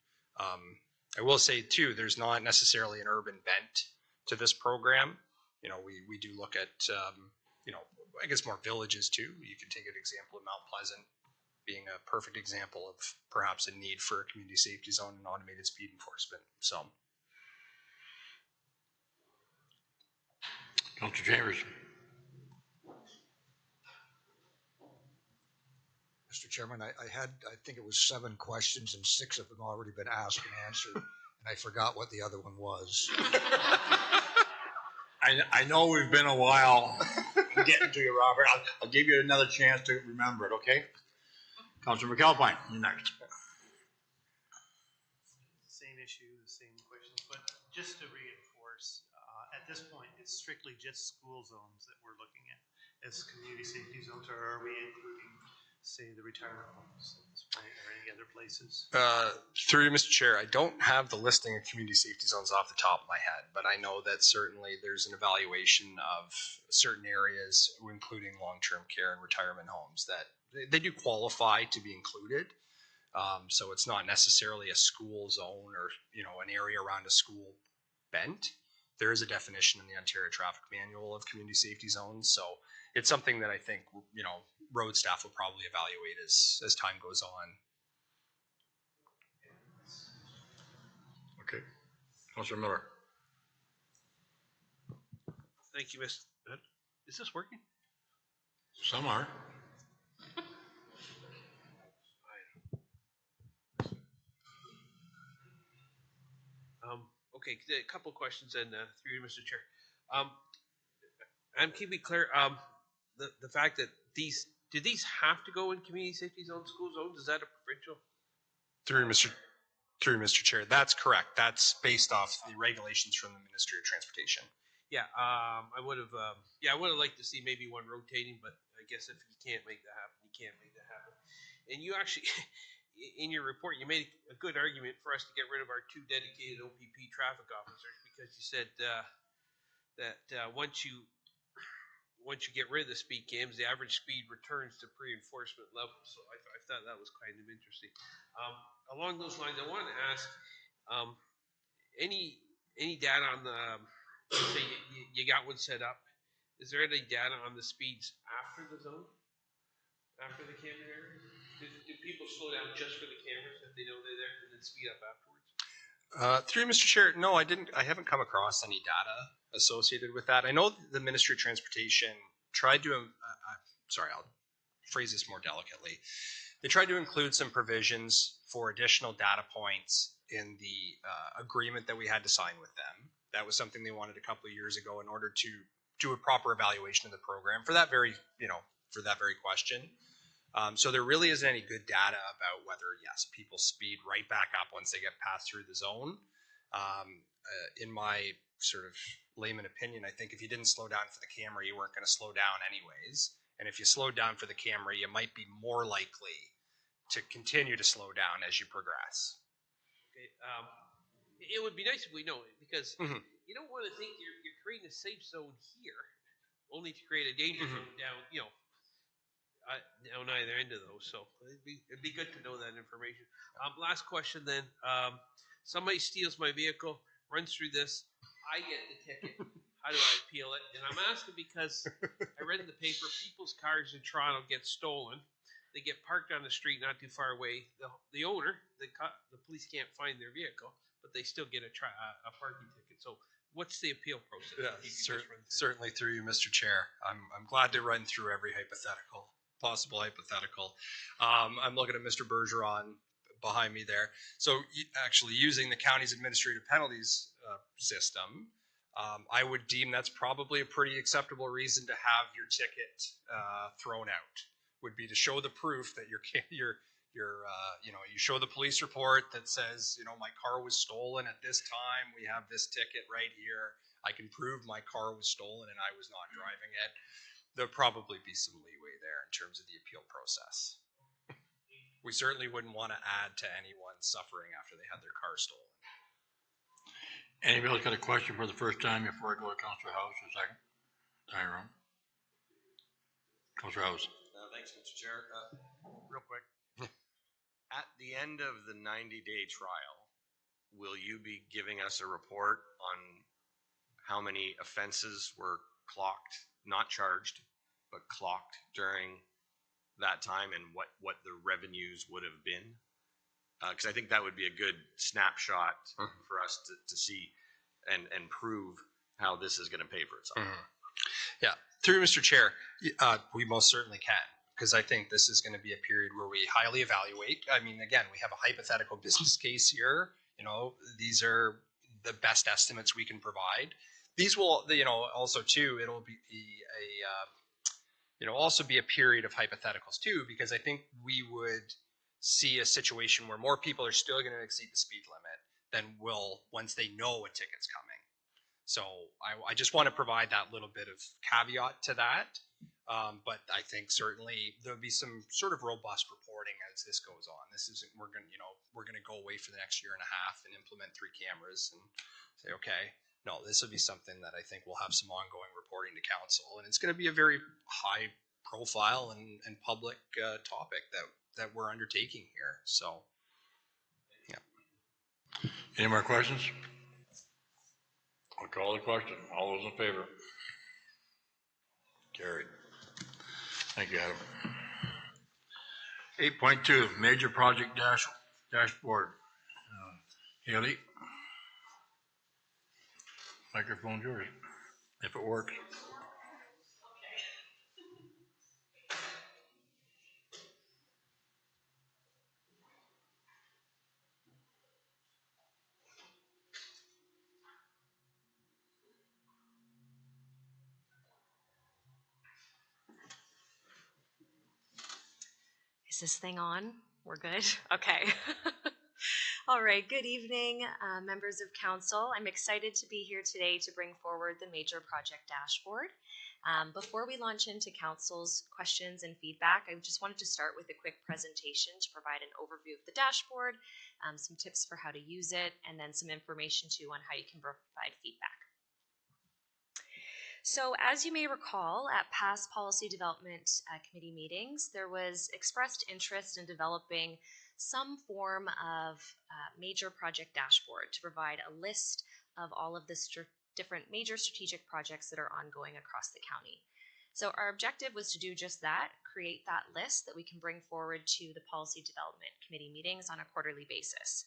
I will say too, there's not necessarily an urban bent to this program. We do look at, I guess more villages too. You can take an example of Mount Pleasant being a perfect example of perhaps a need for a community safety zone and automated speed enforcement. So.
Councilor Chambers.
Mr. Chairman, I think it was 7 questions and 6 of them already been asked and answered, and I forgot what the other one was.
I know we've been a while getting to you, Robert. I'll give you another chance to remember it, okay? Councilor McAlpine, you're next.
Same issue, the same questions, but just to reinforce, at this point, it's strictly just school zones that we're looking at as community safety zones, or are we including say, the retirement homes at this point, or any other places?
Through you, Mr. Chair, I don't have the listing of community safety zones off the top of my head, but I know that certainly there's an evaluation of certain areas, including long-term care and retirement homes, that they do qualify to be included. So it's not necessarily a school zone or, an area around a school bent. There is a definition in the Ontario Traffic Manual of community safety zones. So it's something that I think, road staff will probably evaluate as time goes on.
Okay. Councilor Miller.
Thank you, Miss. Is this working?
Some are.
Okay, a couple of questions then through you, Mr. Chair. I'm keeping clear the fact that do these have to go in community safety zones, school zones? Is that a provincial?
Through Mr. Chair, that's correct. That's based off the regulations from the Ministry of Transportation.
Yeah, I would have. I would have liked to see maybe one rotating, but I guess if you can't make that happen, you can't make that happen. And you actually, in your report, you made a good argument for us to get rid of our 2 dedicated OPP traffic officers, because you said that once you get rid of the speed cams, the average speed returns to pre-enforcement levels. So I thought that was kind of interesting. Along those lines, I want to ask any data on the, say you got one set up, is there any data on the speeds after the zone, after the camera area? Do people slow down just for the cameras if they know they're there, and then speed up afterwards?
Through Mr. Chair, no, I haven't come across any data associated with that. I know the Ministry of Transportation tried to, I'll phrase this more delicately. They tried to include some provisions for additional data points in the agreement that we had to sign with them. That was something they wanted a couple of years ago in order to do a proper evaluation of the program for that very question. So there really isn't any good data about whether, yes, people speed right back up once they get passed through the zone. In my sort of layman opinion, I think if you didn't slow down for the camera, you weren't going to slow down anyways. And if you slowed down for the camera, you might be more likely to continue to slow down as you progress.
Okay. It would be nice if we know it, because you don't want to think you're creating a safe zone here, only to create a danger zone down, down either end of those. So it'd be good to know that information. Last question then. Somebody steals my vehicle, runs through this. I get the ticket. How do I appeal it? And I'm asking because I read in the paper, people's cars in Toronto get stolen. They get parked on the street not too far away. The owner, the police can't find their vehicle, but they still get a parking ticket. So what's the appeal process?
Yeah, certainly through you, Mr. Chair. I'm glad to run through every possible hypothetical. I'm looking at Mr. Bergeron behind me there. So actually using the county's administrative penalties system, I would deem that's probably a pretty acceptable reason to have your ticket thrown out. Would be to show the proof that you show the police report that says, my car was stolen at this time. We have this ticket right here. I can prove my car was stolen and I was not driving it. There'll probably be some leeway there in terms of the appeal process. We certainly wouldn't want to add to anyone suffering after they had their car stolen.
Anybody else got a question for the first time before I go to Councilor House for a second? Tyrone. Councilor House.
Thanks, Mr. Chair. Real quick. At the end of the 90-day trial, will you be giving us a report on how many offenses were clocked, not charged, but clocked during that time, and what the revenues would have been? Because I think that would be a good snapshot for us to see and prove how this is going to pay for itself.
Yeah, through Mr. Chair, we most certainly can, because I think this is going to be a period where we highly evaluate. I mean, again, we have a hypothetical business case here. These are the best estimates we can provide. These will, also too, it'll be also be a period of hypotheticals too, because I think we would see a situation where more people are still going to exceed the speed limit than will once they know a ticket's coming. So I just want to provide that little bit of caveat to that. But I think certainly there'll be some sort of robust reporting as this goes on. This isn't, we're going to go away for the next year and a half and implement 3 cameras and say, okay, no, this will be something that I think will have some ongoing reporting to council. And it's going to be a very high profile and public topic that we're undertaking here. So, yeah.
Any more questions? I'll call the question. All those in favor? Carried. Thank you, Adam. 8.2, major project dashboard. Haley? Microphone's yours, if it works.
Is this thing on? We're good? Okay. All right, good evening, members of council. I'm excited to be here today to bring forward the major project dashboard. Before we launch into council's questions and feedback, I just wanted to start with a quick presentation to provide an overview of the dashboard, some tips for how to use it, and then some information too on how you can provide feedback. So as you may recall, at past policy development committee meetings, there was expressed interest in developing some form of major project dashboard to provide a list of all of the different major strategic projects that are ongoing across the county. So our objective was to do just that, create that list that we can bring forward to the policy development committee meetings on a quarterly basis.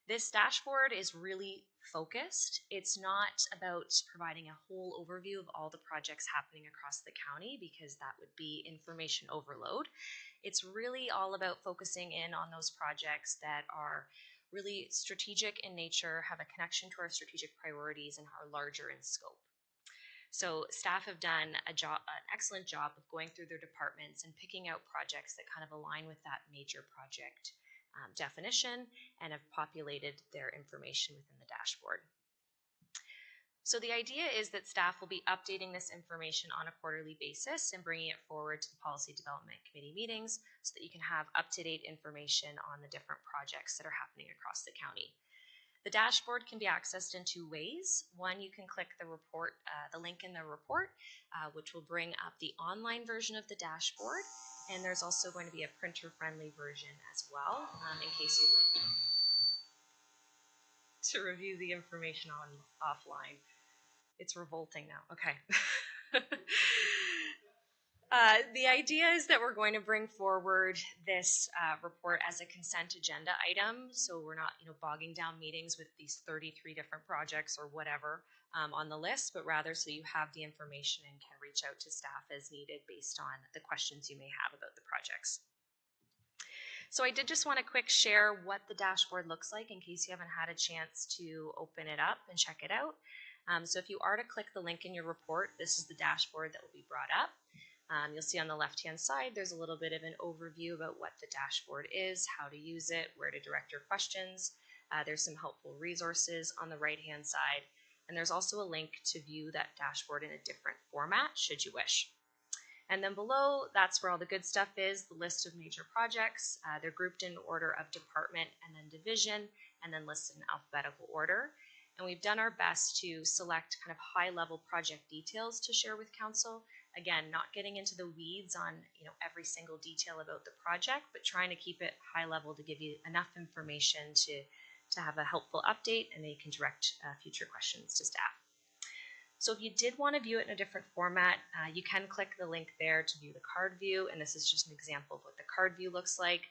This dashboard is really focused. It's not about providing a whole overview of all the projects happening across the county because that would be information overload. It's really all about focusing in on those projects that are really strategic in nature, have a connection to our strategic priorities, and are larger in scope. So staff have done an excellent job of going through their departments and picking out projects that kind of align with that major project definition and have populated their information within the dashboard. So the idea is that staff will be updating this information on a quarterly basis and bringing it forward to the policy development committee meetings so that you can have up-to-date information on the different projects that are happening across the county. The dashboard can be accessed in 2 ways. One, you can click the report, the link in the report, which will bring up the online version of the dashboard. And there's also going to be a printer-friendly version as well, in case you'd like to review the information offline. It's revolting now. Okay. The idea is that we're going to bring forward this report as a consent agenda item, so we're not, bogging down meetings with these 33 different projects or whatever on the list, but rather so you have the information and can reach out to staff as needed based on the questions you may have about the projects. So I did just want to quick share what the dashboard looks like in case you haven't had a chance to open it up and check it out. So if you are to click the link in your report, this is the dashboard that will be brought up. You'll see on the left-hand side, there's a little bit of an overview about what the dashboard is, how to use it, where to direct your questions. There's some helpful resources on the right-hand side, and there's also a link to view that dashboard in a different format, should you wish. And then below, that's where all the good stuff is, the list of major projects. They're grouped in order of department and then division, and then listed in alphabetical order. And we've done our best to select kind of high-level project details to share with council. Again, not getting into the weeds on every single detail about the project, but trying to keep it high level to give you enough information to have a helpful update, and then you can direct future questions to staff. So if you did want to view it in a different format, you can click the link there to view the card view, and this is just an example of what the card view looks like.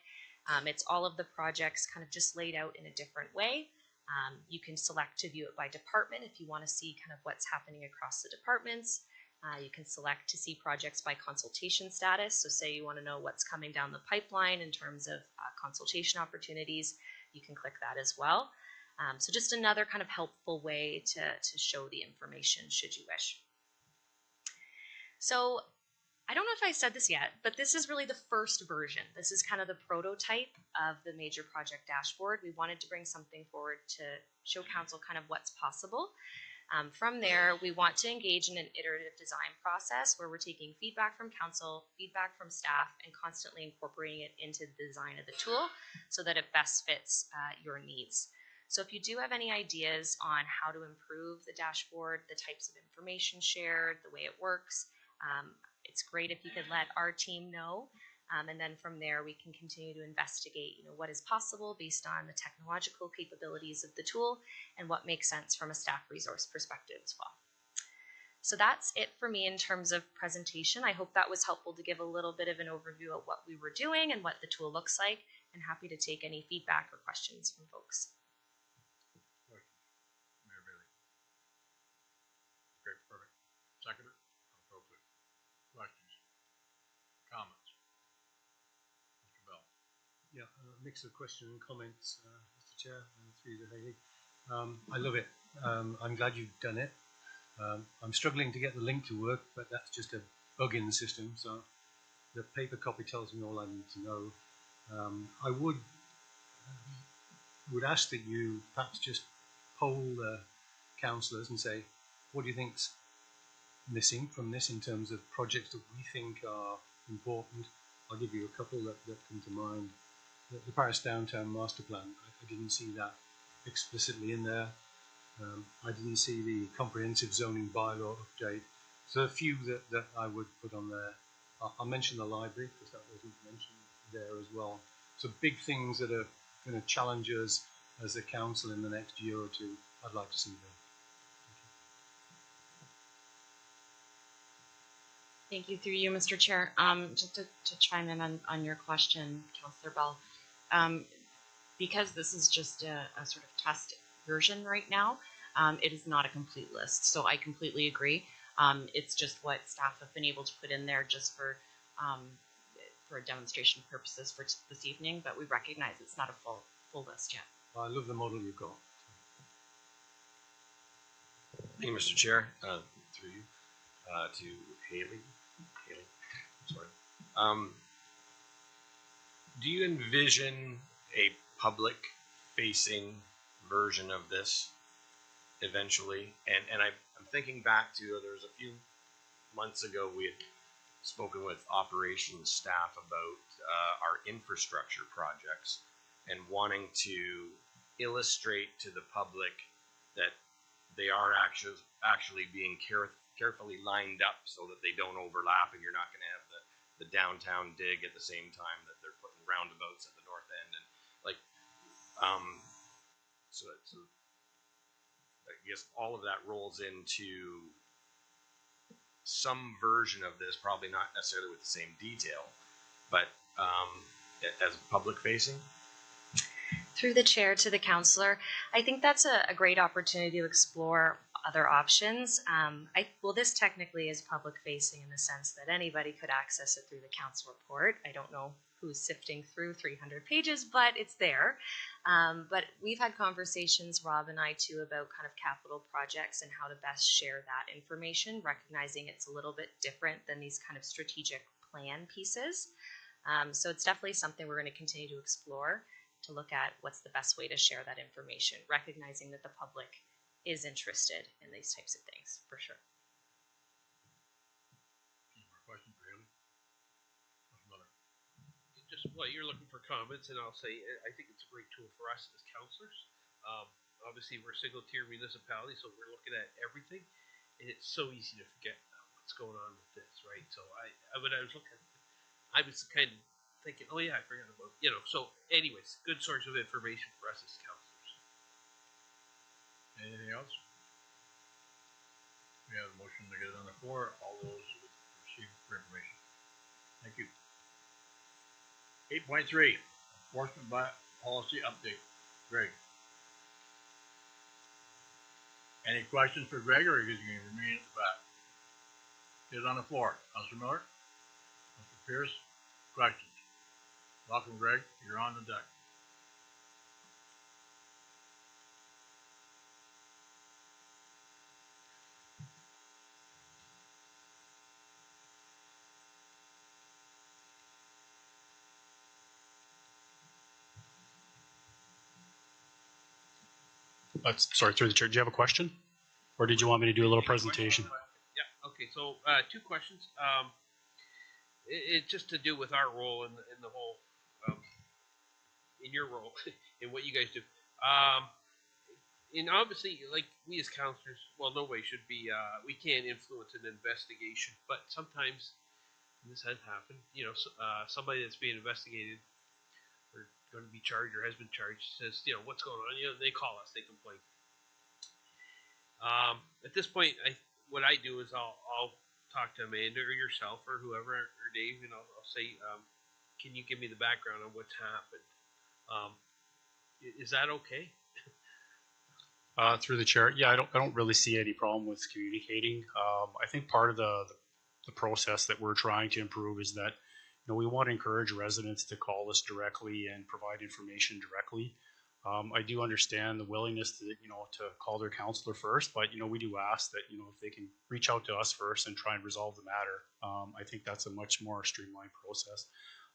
It's all of the projects kind of just laid out in a different way. You can select to view it by department if you want to see kind of what's happening across the departments. You can select to see projects by consultation status. So say you want to know what's coming down the pipeline in terms of consultation opportunities, you can click that as well. So just another kind of helpful way to show the information should you wish. So I don't know if I said this yet, but this is really the first version. This is kind of the prototype of the major project dashboard. We wanted to bring something forward to show council kind of what's possible. From there, we want to engage in an iterative design process where we're taking feedback from council, feedback from staff, and constantly incorporating it into the design of the tool so that it best fits your needs. So if you do have any ideas on how to improve the dashboard, the types of information shared, the way it works, it's great if you could let our team know. And then from there, we can continue to investigate, what is possible based on the technological capabilities of the tool and what makes sense from a staff resource perspective as well. So that's it for me in terms of presentation. I hope that was helpful to give a little bit of an overview of what we were doing and what the tool looks like, and happy to take any feedback or questions from folks.
Mayor Bailey. Great, perfect. Second it? Appropriate. Questions? Comments? Mr. Bell.
Yeah, a mix of question and comments, Mr. Chair, through the Haley. I love it. I'm glad you've done it. I'm struggling to get the link to work, but that's just a bug in the system. So the paper copy tells me all I need to know. I would ask that you perhaps just poll the councillors and say, what do you think's missing from this in terms of projects that we think are important? I'll give you a couple that come to mind. The Paris Downtown Master Plan, I didn't see that explicitly in there. I didn't see the comprehensive zoning bylaw update. So a few that I would put on there. I'll mention the library because that wasn't mentioned there as well. So big things that are going to challenge us as a council in the next year or two, I'd like to see there.
Thank you. Through you, Mr. Chair. Just to chime in on your question, Councillor Bell, because this is just a sort of test version right now, it is not a complete list. So I completely agree. It's just what staff have been able to put in there just for demonstration purposes for this evening, but we recognize it's not a full list yet.
I love the model you've got.
Thank you, Mr. Chair. Through you to Haley. Sorry. Do you envision a public-facing version of this eventually? And I'm thinking back to there was a few months ago we had spoken with operations staff about our infrastructure projects and wanting to illustrate to the public that they are actually being carefully lined up so that they don't overlap, and you're not going to have the downtown dig at the same time that they're putting roundabouts at the north end, and so I guess all of that rolls into some version of this, probably not necessarily with the same detail, but as public facing.
Through the chair to the councillor, I think that's a great opportunity to explore other options. Well, this technically is public facing in the sense that anybody could access it through the council report. I don't know who's sifting through 300 pages, but it's there. But we've had conversations, Rob and I too, about kind of capital projects and how to best share that information, recognizing it's a little bit different than these kind of strategic plan pieces. So it's definitely something we're going to continue to explore, to look at what's the best way to share that information, recognizing that the public is interested in these types of things, for sure.
Any more questions for Haley?
Just what you're looking for comments, and I'll say I think it's a great tool for us as councillors. Obviously, we're a single-tier municipality, so we're looking at everything, and it's so easy to forget what's going on with this, right? So when I was looking, I was kind of thinking, oh yeah, I forgot about So, anyways, good source of information for us as councillors.
Anything else? We have a motion to get it on the floor. All those who receive for information. Thank you. 8.3, enforcement by policy update. Greg. Any questions for Greg, or is he going to remain at the back? Get it on the floor. Councilor Miller? Mr. Pierce? Questions? Welcome, Greg. You're on the deck.
Sorry, through the chair, do you have a question? Or did you want me to do a little presentation?
Yeah. Okay. So 2 questions. It's just to do with our role in the whole, in your role, in what you guys do. And obviously, like we as counselors, well, nobody should be. We can't influence an investigation, but sometimes, and this has happened. Somebody that's being investigated or going to be charged or has been charged says, what's going on? They call us, they complain. At this point, what I do is I'll talk to Amanda or yourself or whoever or Dave, and I'll say, can you give me the background on what's happened? Is that okay?
Through the chair, yeah, I don't really see any problem with communicating. I think part of the process that we're trying to improve is that we want to encourage residents to call us directly and provide information directly. I do understand the willingness to call their counselor first, but we do ask that if they can reach out to us first and try and resolve the matter. I think that's a much more streamlined process,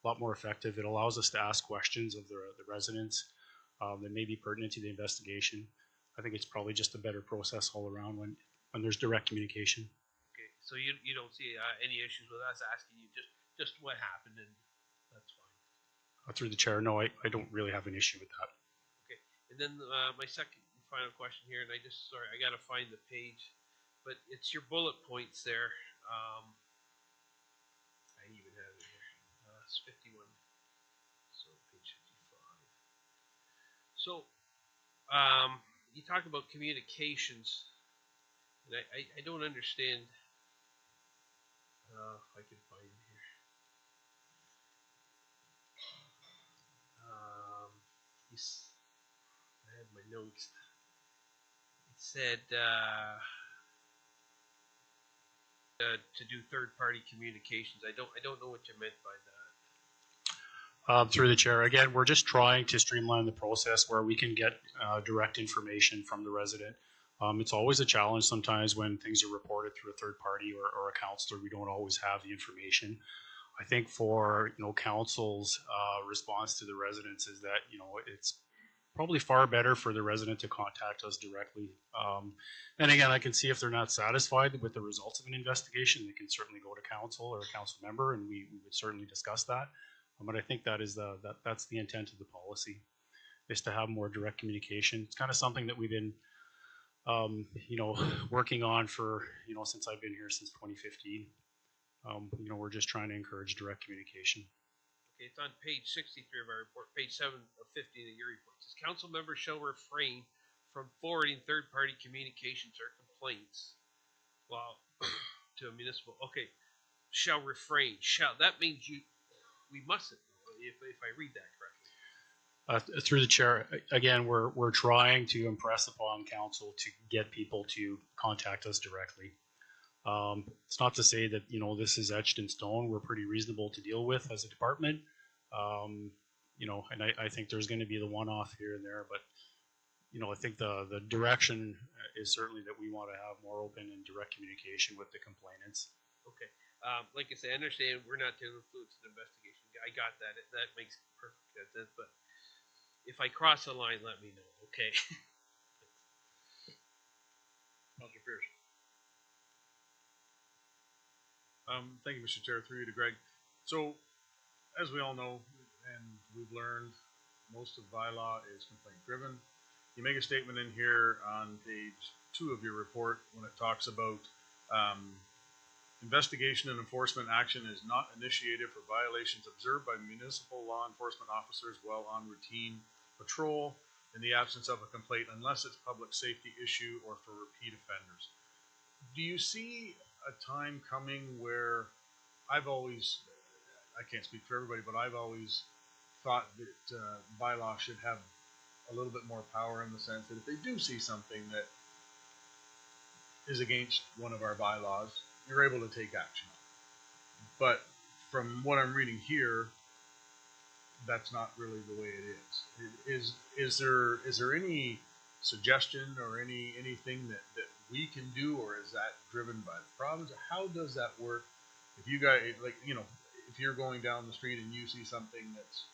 a lot more effective. It allows us to ask questions of the residents that may be pertinent to the investigation. I think it's probably just a better process all around when there's direct communication.
Okay, so you don't see any issues with us asking you just what happened, and that's fine.
Through the chair, no, I don't really have an issue with that.
Okay, and then my second and final question here, and I got to find the page, but it's your bullet points there. I even have it here. It's 51. So page 55. So you talk about communications, and I don't understand. If I can find it here. I have my notes. It said to do third-party communications. I don't know what you meant by that.
Through the chair, again, we're just trying to streamline the process where we can get direct information from the resident. It's always a challenge sometimes when things are reported through a third party or a counselor. We don't always have the information. I think for council's response to the residents is that it's probably far better for the resident to contact us directly. And again, I can see if they're not satisfied with the results of an investigation, they can certainly go to council or a council member, and we would certainly discuss that. But I think that is that's the intent of the policy, is to have more direct communication. It's kind of something that we've been working on for since I've been here since 2015. We're just trying to encourage direct communication.
Okay, it's on page 63 of our report, page 7 of 15 of your report. It says council members shall refrain from forwarding third-party communications or complaints to a municipal. Okay, shall refrain. Shall, that means we mustn't, if I read that correctly.
Through the chair, again, we're trying to impress upon council to get people to contact us directly. It's not to say that this is etched in stone. We're pretty reasonable to deal with as a department, and I think there's going to be the one-off here and there, but I think the direction is certainly that we want to have more open and direct communication with the complainants.
Okay, like I said, I understand we're not to influence an investigation. I got that. That makes perfect sense. But if I cross the line, let me know. Okay.
Councilor Pierce. Thank you, Mr. Chair. Through you to Greg. So, as we all know, and we've learned, most of bylaw is complaint driven. You make a statement in here on page 2 of your report when it talks about investigation and enforcement action is not initiated for violations observed by municipal law enforcement officers while on routine patrol in the absence of a complaint unless it's public safety issue or for repeat offenders. Do you see a time coming where I can't speak for everybody, but I've always thought that bylaw should have a little bit more power in the sense that if they do see something that is against one of our bylaws, you're able to take action. But from what I'm reading here, that's not really the way it is. Is there any suggestion or anything that we can do, or is that driven by the province? How does that work? If you guys, if you're going down the street and you see something that's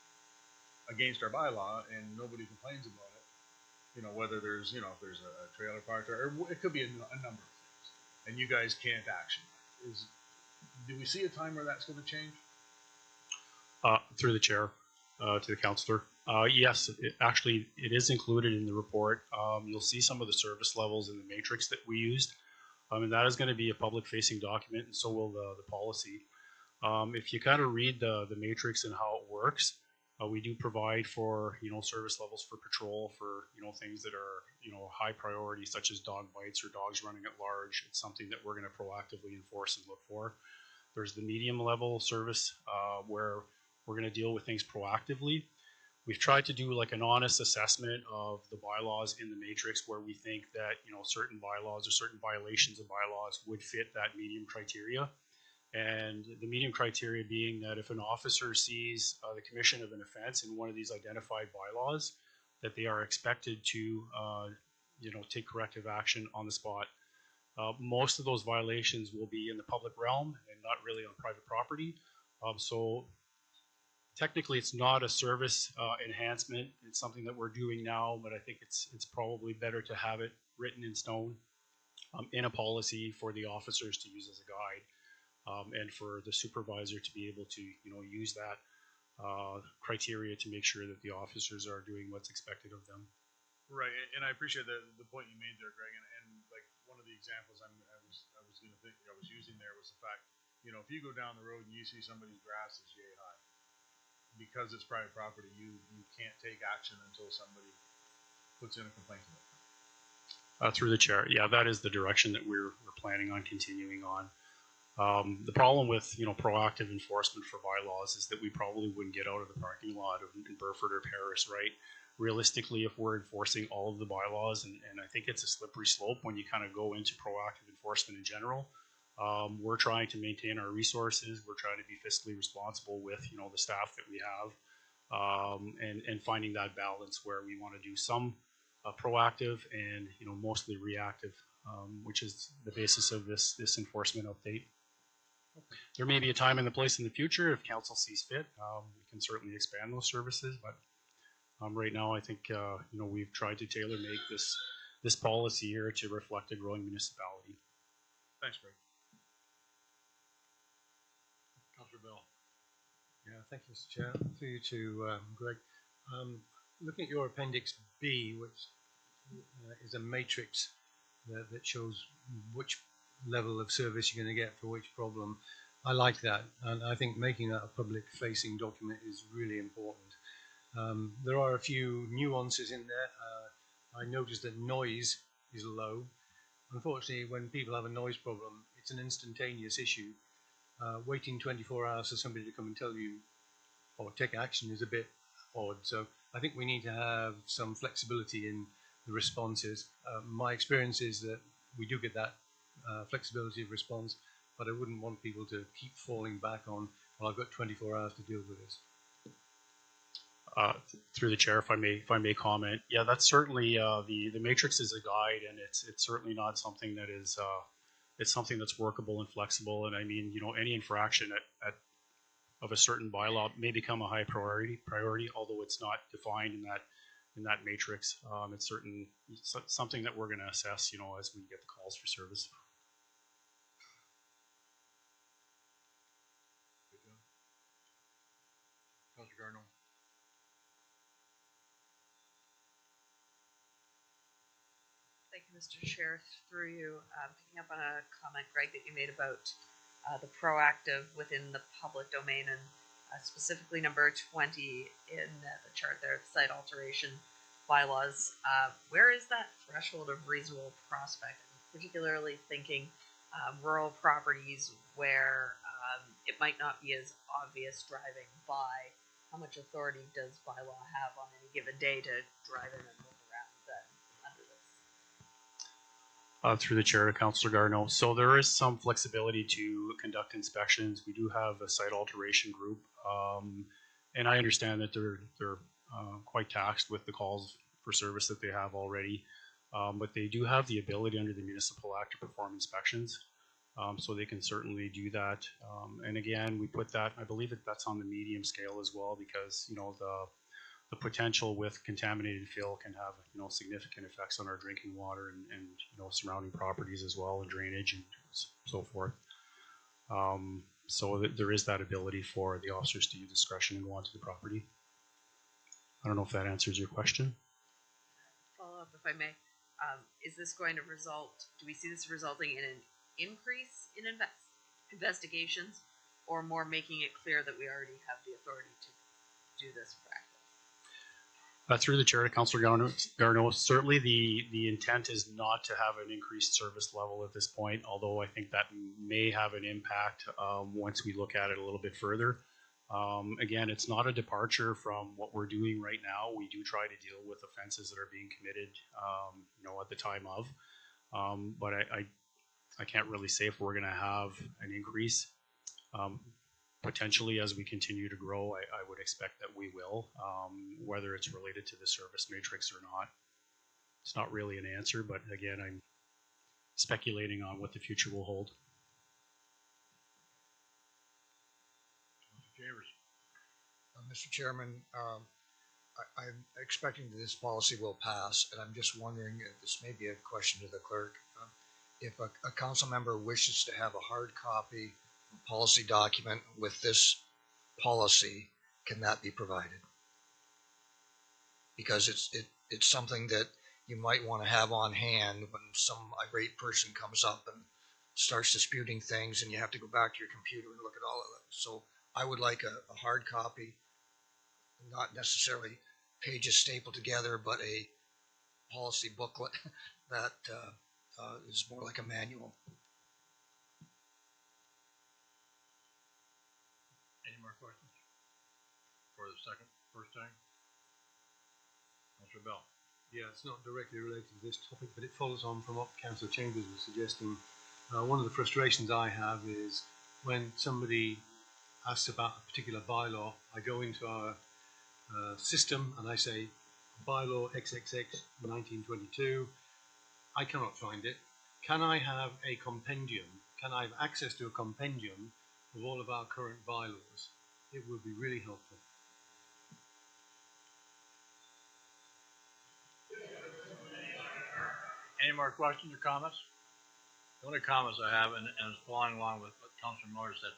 against our bylaw and nobody complains about it, whether there's, if there's a trailer parked or it could be a number of things, and you guys can't action that. Do we see a time where that's going to change?
Through the chair, to the councillor. Yes, it is included in the report. You'll see some of the service levels in the matrix that we used. And that is going to be a public-facing document, and so will the policy. If you kind of read the matrix and how it works, we do provide for service levels for patrol for things that are high priority, such as dog bites or dogs running at large. It's something that we're going to proactively enforce and look for. There's the medium level service where we're going to deal with things proactively. We've tried to do like an honest assessment of the bylaws in the matrix where we think that certain bylaws or certain violations of bylaws would fit that medium criteria. And the medium criteria being that if an officer sees the commission of an offense in one of these identified bylaws, that they are expected to take corrective action on the spot. Most of those violations will be in the public realm and not really on private property. So technically it's not a service enhancement. It's something that we're doing now, but I think it's probably better to have it written in stone in a policy for the officers to use as a guide. And for the supervisor to be able to, use that criteria to make sure that the officers are doing what's expected of them.
Right, and I appreciate the point you made there, Greg. And like one of the examples I was using there was the fact, if you go down the road and you see somebody's grass is yay high, because it's private property, you can't take action until somebody puts in a complaint about it.
Through the chair, yeah, that is the direction that we're planning on continuing on. The problem with proactive enforcement for bylaws is that we probably wouldn't get out of the parking lot in Burford or Paris, right? Realistically, if we're enforcing all of the bylaws, and I think it's a slippery slope when you kind of go into proactive enforcement in general. We're trying to maintain our resources. We're trying to be fiscally responsible with the staff that we have, and finding that balance where we want to do some proactive and mostly reactive, which is the basis of this enforcement update. There may be a time and a place in the future if council sees fit. We can certainly expand those services, but right now I think we've tried to tailor make this policy here to reflect a growing municipality.
Thanks, Greg.
Councillor Bell. Yeah, thank you, Mr. Chair. Through you to Greg. Looking at your Appendix B, which is a matrix that shows which level of service you're going to get for which problem. I like that, and I think making that a public-facing document is really important. There are a few nuances in there. I noticed that noise is low. Unfortunately, when people have a noise problem, it's an instantaneous issue. Waiting 24 hours for somebody to come and tell you or take action is a bit odd. So I think we need to have some flexibility in the responses. My experience is that we do get that flexibility of response, but I wouldn't want people to keep falling back on, well, I've got 24 hours to deal with this.
Through the chair, if I may comment, yeah, that's certainly the matrix is a guide, and it's certainly not something that is it's something that's workable and flexible. And I mean, any infraction of a certain bylaw may become a high priority, although it's not defined in that matrix. It's something that we're going to assess, as we get the calls for service.
Councillor Garneau.
Thank you, Mr. Chair. Through you, picking up on a comment, Greg, that you made about the proactive within the public domain, and specifically number 20 in the chart there, site alteration bylaws. Where is that threshold of reasonable prospect? I'm particularly thinking rural properties where it might not be as obvious driving by. How much authority does bylaw have on any given day to drive in and move around under this?
Through the chair to Councillor Garneau. So there is some flexibility to conduct inspections. We do have a site alteration group, and I understand that they're quite taxed with the calls for service that they have already, but they do have the ability under the Municipal Act to perform inspections, so they can certainly do that. And again, we put that, I believe that's on the medium scale as well, because the potential with contaminated fill can have, you know, significant effects on our drinking water and you know, surrounding properties as well, and drainage and so forth. So there is that ability for the officers to use discretion and go onto the property. I don't know if that answers your question.
Follow up, if I may. Is this going to result, do we see this resulting in an increase in investigations, or more making it clear that we already have the authority to do this practice?
Through the chair to Councillor Garneau, certainly the intent is not to have an increased service level at this point, although I think that may have an impact once we look at it a little bit further. Again, it's not a departure from what we're doing right now. We do try to deal with offenses that are being committed, you know, at the time of. But I can't really say if we're going to have an increase. Potentially, as we continue to grow, I would expect that we will, whether it's related to the service matrix or not. It's not really an answer, but again, I'm speculating on what the future will hold.
Mr. Chairman, I'm expecting that this policy will pass, and I'm just wondering, this may be a question to the clerk, if a council member wishes to have a hard copy policy document with this policy, can that be provided? Because it's something that you might want to have on hand when some irate person comes up and starts disputing things, and you have to go back to your computer and look at all of them. So I would like a hard copy, not necessarily pages stapled together, but a policy booklet that is more like a manual.
Any more questions for the first time? Councillor Bell.
Yeah, it's not directly related to this topic, but it follows on from what Councillor Chambers was suggesting. One of the frustrations I have is when somebody asks about a particular bylaw, I go into our system and I say bylaw XXX 1922. I cannot find it. Can I have a compendium? Can I have access to a compendium of all of our current bylaws? It would be really helpful.
Any more questions or comments? The only comments I have, and it's following along with what Councillor Miller said,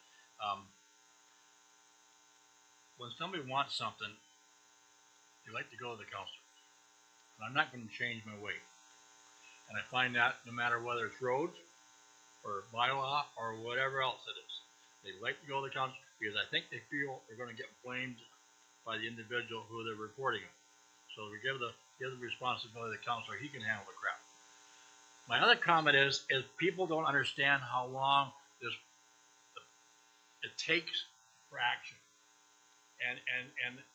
when somebody wants something, they like to go to the councillor. And I'm not going to change my way. And I find that no matter whether it's roads or bylaw or whatever else it is, they like to go to the council because I think they feel they're going to get blamed by the individual who they're reporting on. So we give the responsibility to the councillor, he can handle the crap. My other comment is people don't understand how long it takes for action. And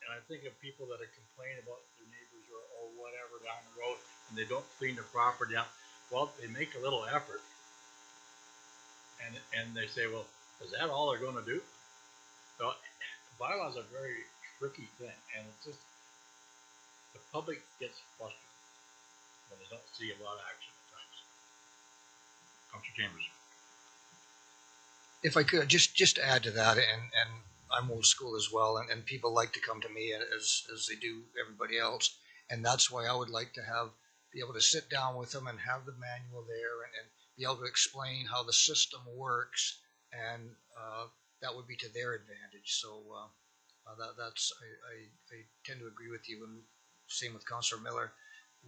I think of people that are complaining about their neighbors or whatever down the road, and they don't clean their property up. Well, they make a little effort, and they say, well, is that all they're going to do? So bylaws are a very tricky thing, and it's just the public gets frustrated when they don't see a lot of action at times. Councillor Chambers.
If I could just add to that, and I'm old school as well, and people like to come to me as they do everybody else, and that's why I would like to be able to sit down with them and have the manual there and be able to explain how the system works, and that would be to their advantage. So that's I tend to agree with you, and same with Councillor Miller.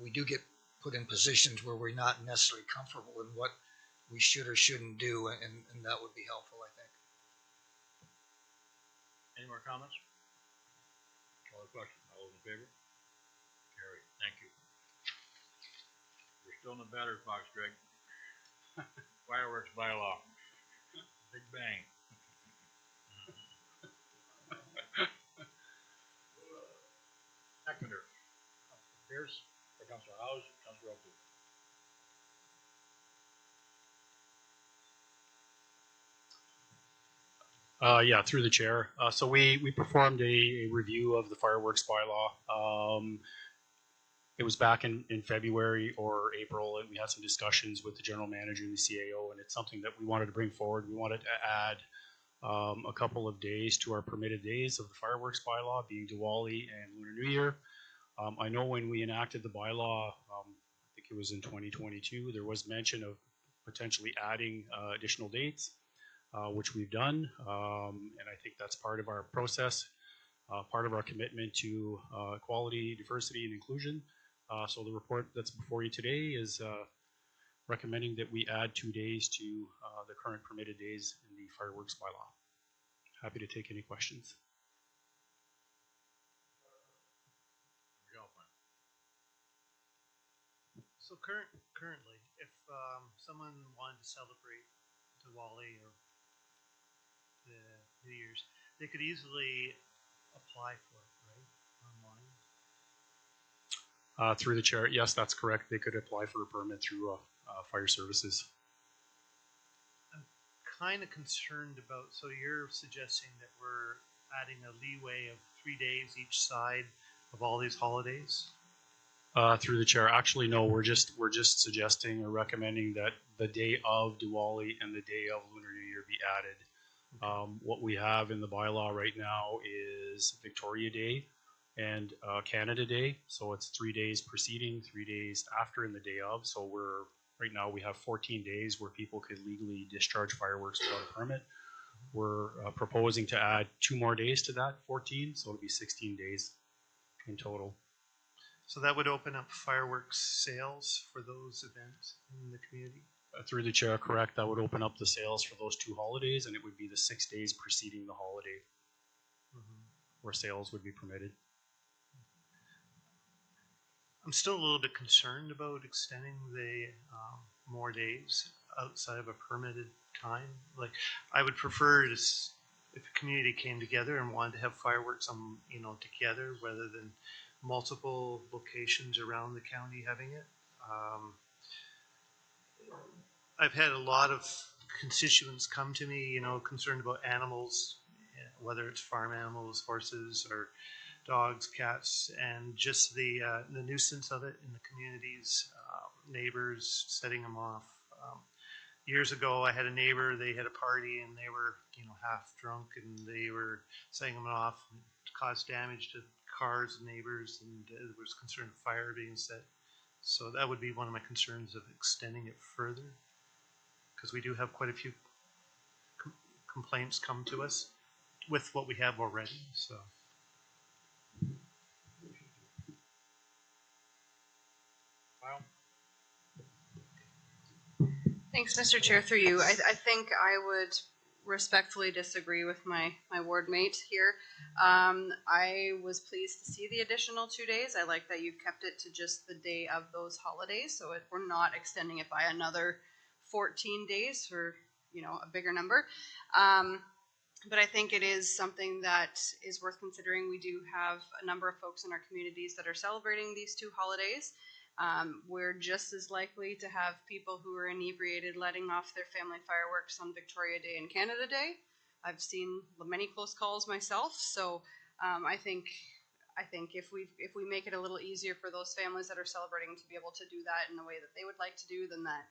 We do get put in positions where we're not necessarily comfortable in what we should or shouldn't do, and that would be helpful, I think.
Any more comments? Call the question. All those in favor? Carried. Thank you. We're still in the batter's box, Greg. Fireworks bylaw. Big bang. Seconder. Councilor Pierce, or Councilor House, Councilor Oakley.
Yeah, through the chair. So we performed a review of the fireworks bylaw. It was back in February or April, and we had some discussions with the general manager and the CAO, and it's something that we wanted to bring forward. We wanted to add a couple of days to our permitted days of the fireworks bylaw, being Diwali and Lunar New Year. I know when we enacted the bylaw, I think it was in 2022, there was mention of potentially adding additional dates, which we've done. And I think that's part of our process, part of our commitment to equality, diversity, and inclusion. So the report that's before you today is recommending that we add 2 days to the current permitted days in the fireworks bylaw. Happy to take any questions.
So currently, if someone wanted to celebrate Diwali or the New Year's, they could easily apply for it, right, online?
Through the chair, yes, that's correct. They could apply for a permit through fire services.
I'm kind of concerned about, so you're suggesting that we're adding a leeway of 3 days each side of all these holidays?
Through the chair, actually, no, we're just suggesting or recommending that the day of Diwali and the day of Lunar New Year be added. What we have in the bylaw right now is Victoria Day and Canada Day. So it's 3 days preceding, 3 days after, and the day of. So right now we have 14 days where people could legally discharge fireworks without a permit. We're proposing to add 2 more days to that 14, so it'll be 16 days in total.
So that would open up fireworks sales for those events in the community?
Through the chair, correct. That would open up the sales for those 2 holidays, and it would be the 6 days preceding the holiday where sales would be permitted.
I'm still a little bit concerned about extending the more days outside of a permitted time. Like, I would prefer to, if a community came together and wanted to have fireworks on, together, rather than multiple locations around the county having it. I've had a lot of constituents come to me, concerned about animals, whether it's farm animals, horses, or dogs, cats, and just the nuisance of it in the communities, neighbors setting them off. Years ago, I had a neighbor, they had a party, and they were, half drunk, and they were setting them off, and it caused damage to cars and neighbors, and there was concern of fire being set. So that would be one of my concerns of extending it further, because we do have quite a few complaints come to us with what we have already. So.
Thanks, Mr. Chair, through you. I think I would respectfully disagree with my ward mate here. I was pleased to see the additional 2 days. I like that you've kept it to just the day of those holidays, so we're not extending it by another 14 days for a bigger number. But I think it is something that is worth considering. We do have a number of folks in our communities that are celebrating these 2 holidays. We're just as likely to have people who are inebriated letting off their family fireworks on Victoria Day and Canada Day. I've seen many close calls myself, so I think if we make it a little easier for those families that are celebrating to be able to do that in the way that they would like to do, then that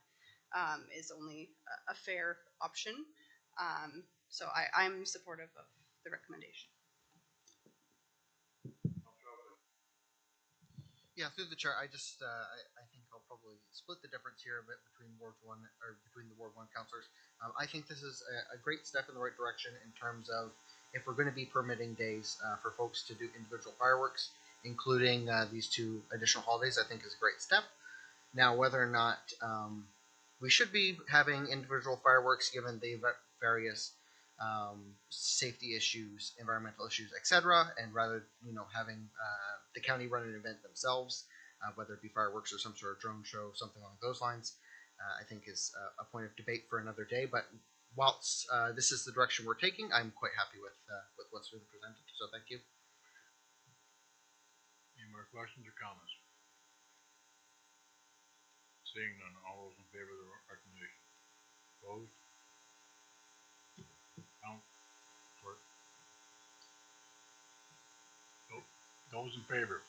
is only a fair option. So I'm supportive of the recommendation.
Yeah, through the chair, I just I think I'll probably split the difference here a bit between Ward 1 or between the Ward 1 councillors. I think this is a great step in the right direction in terms of if we're going to be permitting days for folks to do individual fireworks, including these 2 additional holidays, I think is a great step. Now, whether or not we should be having individual fireworks given the various safety issues, environmental issues, etc., and rather having the county run an event themselves, whether it be fireworks or some sort of drone show, something along those lines, I think is a point of debate for another day. But whilst this is the direction we're taking, I'm quite happy with what's been presented. So thank you.
Any more questions or comments? Seeing none, all those in favor of the recommendation? Opposed? Count. Clerk. Nope. Those in favor?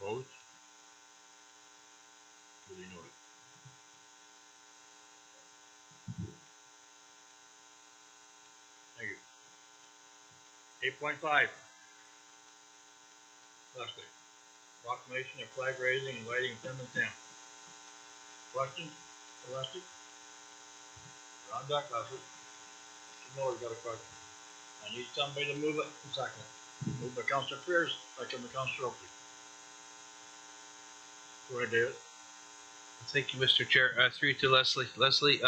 Opposed? Duly noted.
8.5. Leslie, proclamation of flag raising and lighting of Penman Dam. Questions for Leslie? Ron Duck, Leslie. Mr. Miller got a question. I need somebody to move it in a second. Moved by Councilor Pierce, second by Councilor Oakley. Go ahead, David.
Thank you, Mr. Chair. Through to Leslie. Leslie,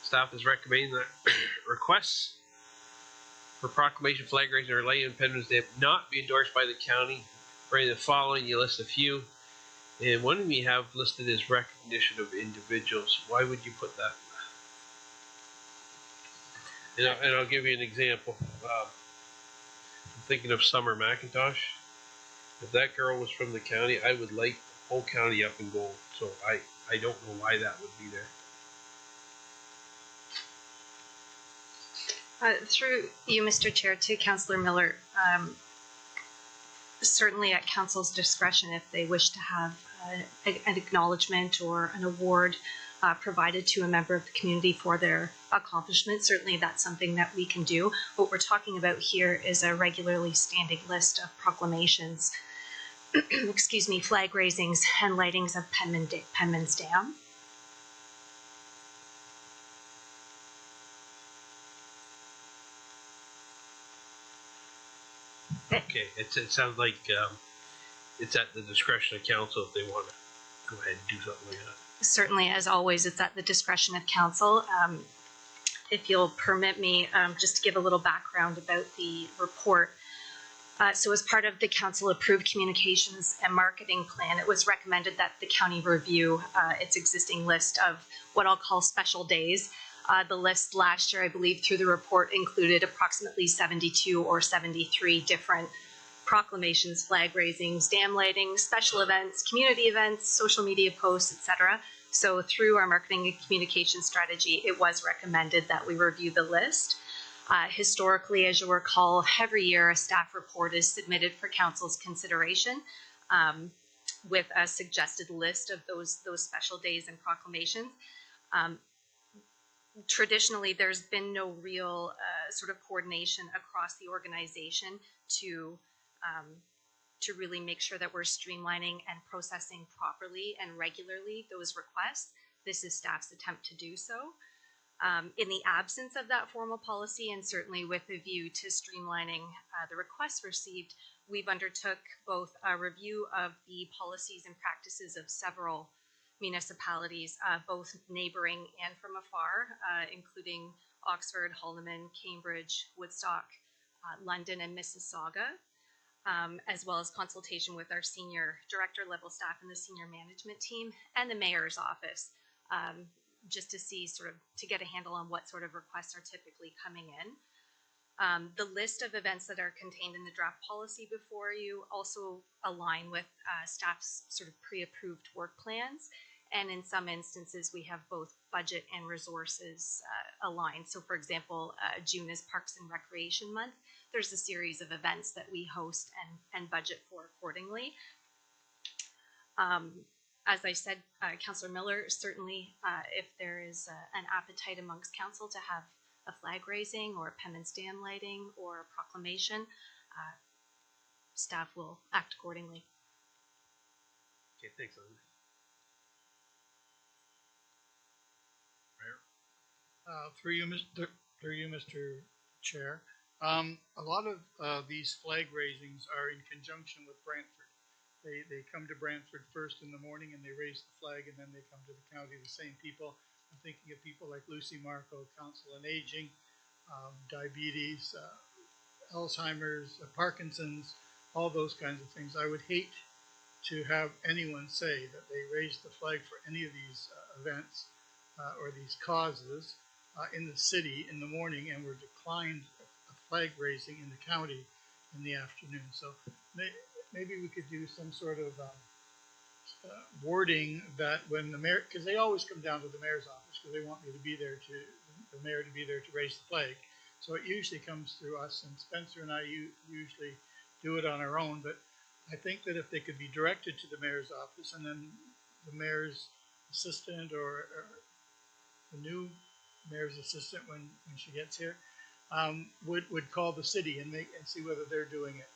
staff is recommending that requests for proclamation, flag raising, or lighting of Penman's Dam not be endorsed by the county. For the following, you list a few. And one we have listed is recognition of individuals. Why would you put that? And I'll give you an example. I'm thinking of Summer McIntosh. If that girl was from the county, I would light the whole county up in gold. So I don't know why that would be there.
Through you, Mr. Chair, to Councillor Miller, certainly at Council's discretion, if they wish to have an acknowledgement or an award provided to a member of the community for their accomplishment, certainly that's something that we can do. What we're talking about here is a regularly standing list of proclamations, excuse me, flag raisings and lightings of Penman's Dam.
Okay, it sounds like it's at the discretion of council if they want to go ahead and do something like that.
Certainly, as always, it's at the discretion of council. If you'll permit me, just to give a little background about the report. So as part of the council approved communications and marketing plan, it was recommended that the county review its existing list of what I'll call special days. The list last year, I believe, through the report included approximately 72 or 73 different proclamations, flag raisings, dam lightings, special events, community events, social media posts, etc. So through our marketing and communication strategy, it was recommended that we review the list. Historically, as you'll recall, every year a staff report is submitted for council's consideration with a suggested list of those special days and proclamations. Traditionally, there's been no real sort of coordination across the organization to really make sure that we're streamlining and processing properly and regularly those requests. This is staff's attempt to do so. In the absence of that formal policy, and certainly with a view to streamlining the requests received, we've undertook both a review of the policies and practices of several municipalities, both neighboring and from afar, including Oxford, Haldimand, Cambridge, Woodstock, London, and Mississauga, as well as consultation with our senior director level staff and the senior management team and the mayor's office, just to see to get a handle on what sort of requests are typically coming in. The list of events that are contained in the draft policy before you also align with staff's sort of pre-approved work plans. And in some instances, we have both budget and resources aligned. So for example, June is Parks and Recreation Month. There's a series of events that we host and budget for accordingly. As I said, Councillor Miller, certainly if there is an appetite amongst council to have a flag raising or a Penman's Dam lighting or a proclamation, staff will act accordingly.
Okay, thanks, Leslie.
Through you, Mr. Chair. A lot of these flag raisings are in conjunction with Brantford. They come to Brantford first in the morning and they raise the flag, and then they come to the county, the same people. I'm thinking of people like Lucy Marco, Council on Aging, diabetes, Alzheimer's, Parkinson's, all those kinds of things. I would hate to have anyone say that they raised the flag for any of these events or these causes in the city in the morning and were declined a flag raising in the county in the afternoon. So maybe we could do some sort of wording that when the mayor, because they always come down to the mayor's office because they want me to be there the mayor to be there to raise the flag. So it usually comes through us, and Spencer and I usually do it on our own. But I think that if they could be directed to the mayor's office, and then the mayor's assistant or the new mayor's assistant when she gets here, would call the city and see whether they're doing it.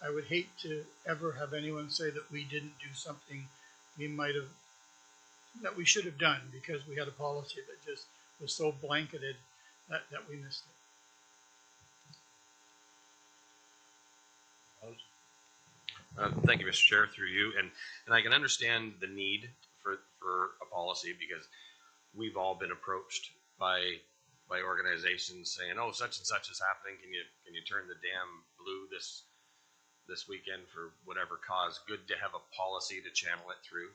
I would hate to ever have anyone say that we didn't do something that we should have done because we had a policy that just was so blanketed that we missed it.
Thank you, Mr. Chair, through you. And I can understand the need for a policy because we've all been approached by organizations saying, oh, such and such is happening. Can you turn the dam blue this weekend for whatever cause? Good to have a policy to channel it through.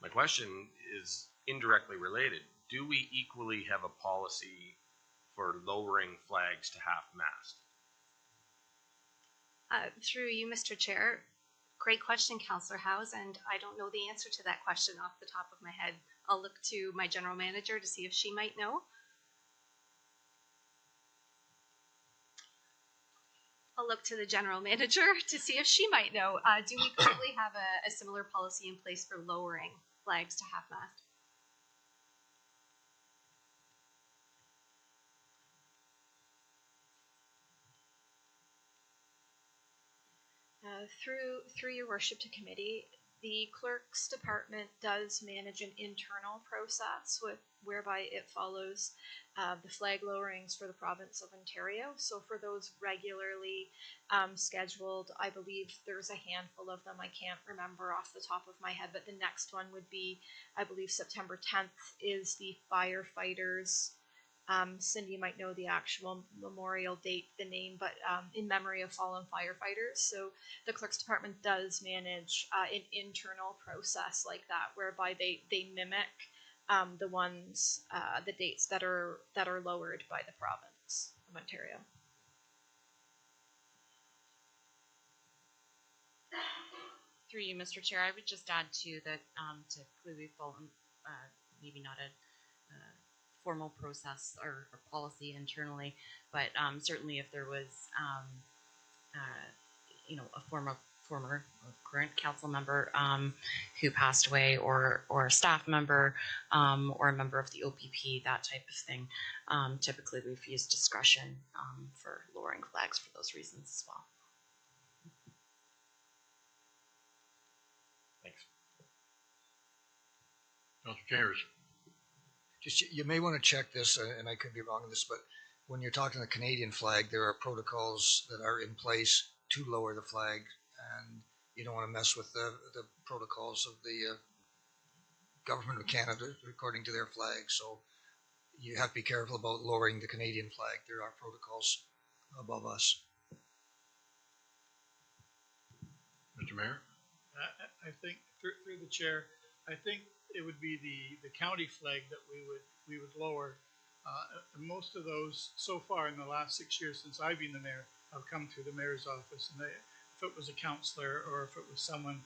My question is indirectly related. Do we equally have a policy for lowering flags to half-mast?
Through you, Mr. Chair. Great question, Councillor Howes, and I don't know the answer to that question off the top of my head. I'll look to my general manager to see if she might know. I'll look to the general manager to see if she might know. Do we currently have a similar policy in place for lowering flags to half-mast?
Through your worship to committee, the clerk's department does manage an internal process whereby it follows the flag lowerings for the province of Ontario. So for those regularly scheduled, I believe there's a handful of them. I can't remember off the top of my head, but the next one would be, I believe September 10th is the firefighters. Cindy might know the actual memorial date, the name, but in memory of fallen firefighters. So the clerk's department does manage an internal process like that, whereby they mimic the dates that are lowered by the province of Ontario.
Through you, Mr. Chair, I would just add to that to clearly follow, maybe not a formal process or policy internally, but certainly if there was, a former or current council member who passed away, or a staff member, or a member of the OPP, that type of thing, typically we've used discretion for lowering flags for those reasons as well.
Thanks.
Councilor Chambers.
You may want to check this, and I could be wrong on this, but when you're talking the Canadian flag, there are protocols that are in place to lower the flag, and you don't want to mess with the protocols of the government of Canada according to their flag. So you have to be careful about lowering the Canadian flag. There are protocols above us.
Mr. Mayor?
I think through the chair, I think it would be the county flag that we would lower. Most of those so far in the last 6 years since I've been the mayor have come through the mayor's office, and if it was a councillor or if it was someone,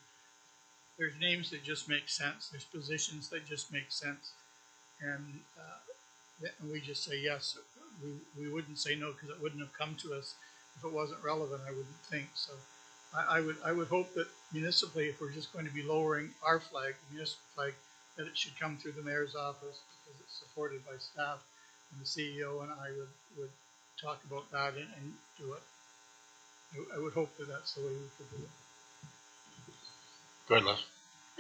there's names that just make sense. There's positions that just make sense, and we just say yes. We wouldn't say no because it wouldn't have come to us if it wasn't relevant. I wouldn't think so. I would hope that municipally, if we're just going to be lowering our flag, the municipal flag, that it should come through the mayor's office because it's supported by staff, and the CEO and I would talk about that and do it. I would hope that that's the way we could do it.
Go ahead, Les.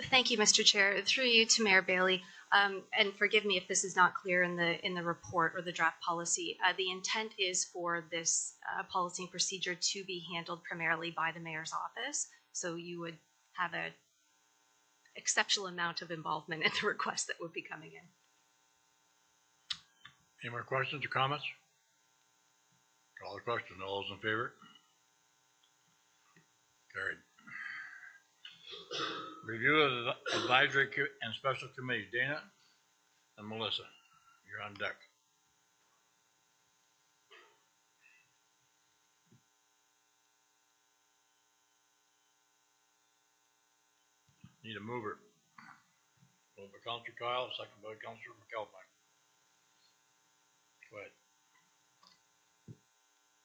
Thank you, Mr. Chair. Through you to Mayor Bailey, and forgive me if this is not clear in the report or the draft policy. The intent is for this policy and procedure to be handled primarily by the mayor's office. So you would have an exceptional amount of involvement in the request that would be coming in.
Any more questions or comments? Call the question. All those in favor? Carried. Review of the advisory and special committee. Dana and Melissa, you're on deck. Need a mover. Moved by Councilor Kyle, second by Councilor McAlpine. Go ahead.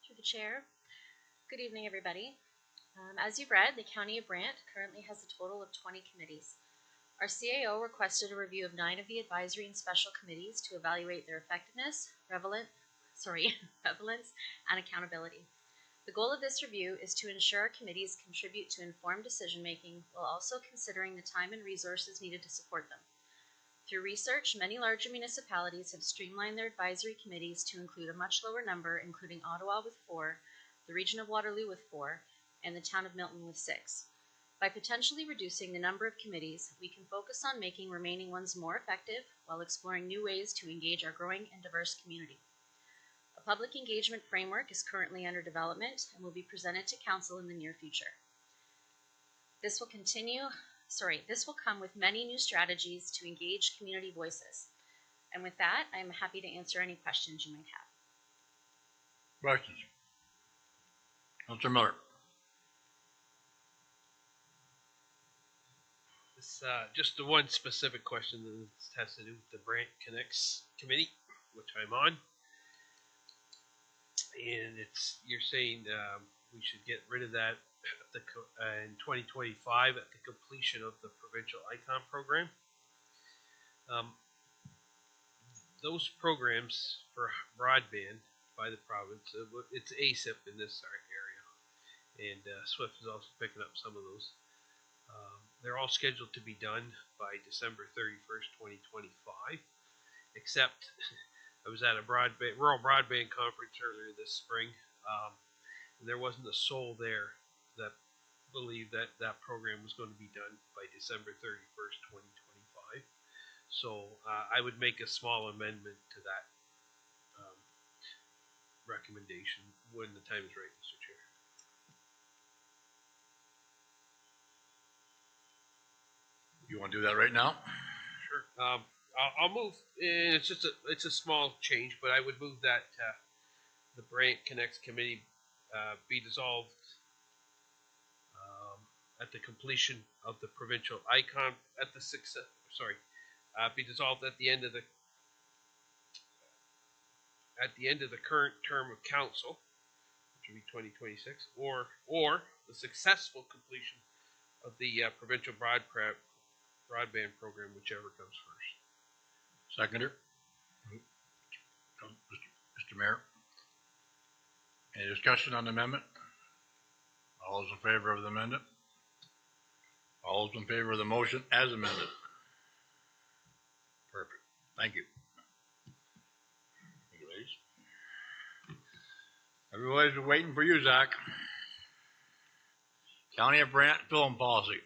Through the chair. Good evening, everybody. As you've read, the County of Brant currently has a total of 20 committees. Our CAO requested a review of 9 of the advisory and special committees to evaluate their effectiveness, prevalence, and accountability. The goal of this review is to ensure our committees contribute to informed decision-making while also considering the time and resources needed to support them. Through research, many larger municipalities have streamlined their advisory committees to include a much lower number, including Ottawa with 4, the region of Waterloo with 4, and the town of Milton with 6. By potentially reducing the number of committees, we can focus on making remaining ones more effective while exploring new ways to engage our growing and diverse community. A public engagement framework is currently under development and will be presented to Council in the near future. This will come with many new strategies to engage community voices. And with that, I am happy to answer any questions you might have.
Questions? Councilor Miller.
This, just the one specific question that has to do with the Brant Connects Committee, which I'm on. And you're saying we should get rid of that in 2025 at the completion of the provincial ICON program. Those programs for broadband by the province, it's ASIP in this area, and SWIFT is also picking up some of those. They're all scheduled to be done by December 31st, 2025, except I was at a rural broadband conference earlier this spring, and there wasn't a soul there that believed that that program was going to be done by December 31st, 2025. So I would make a small amendment to that recommendation when the time is right, Mr. Chair.
You want to do that right now?
Sure. I'll move. It's a small change, but I would move that the Brant Connects Committee be dissolved at the completion of the provincial ICON be dissolved at the end of the current term of council, which would be 2026, or the successful completion of the provincial broadband program, whichever comes first.
Seconder. Mr. Mayor. Any discussion on the amendment? All those in favor of the amendment? All those in favor of the motion as amended? Perfect. Thank you. Thank you, ladies. Everybody's waiting for you, Zach. County of Brant film policy.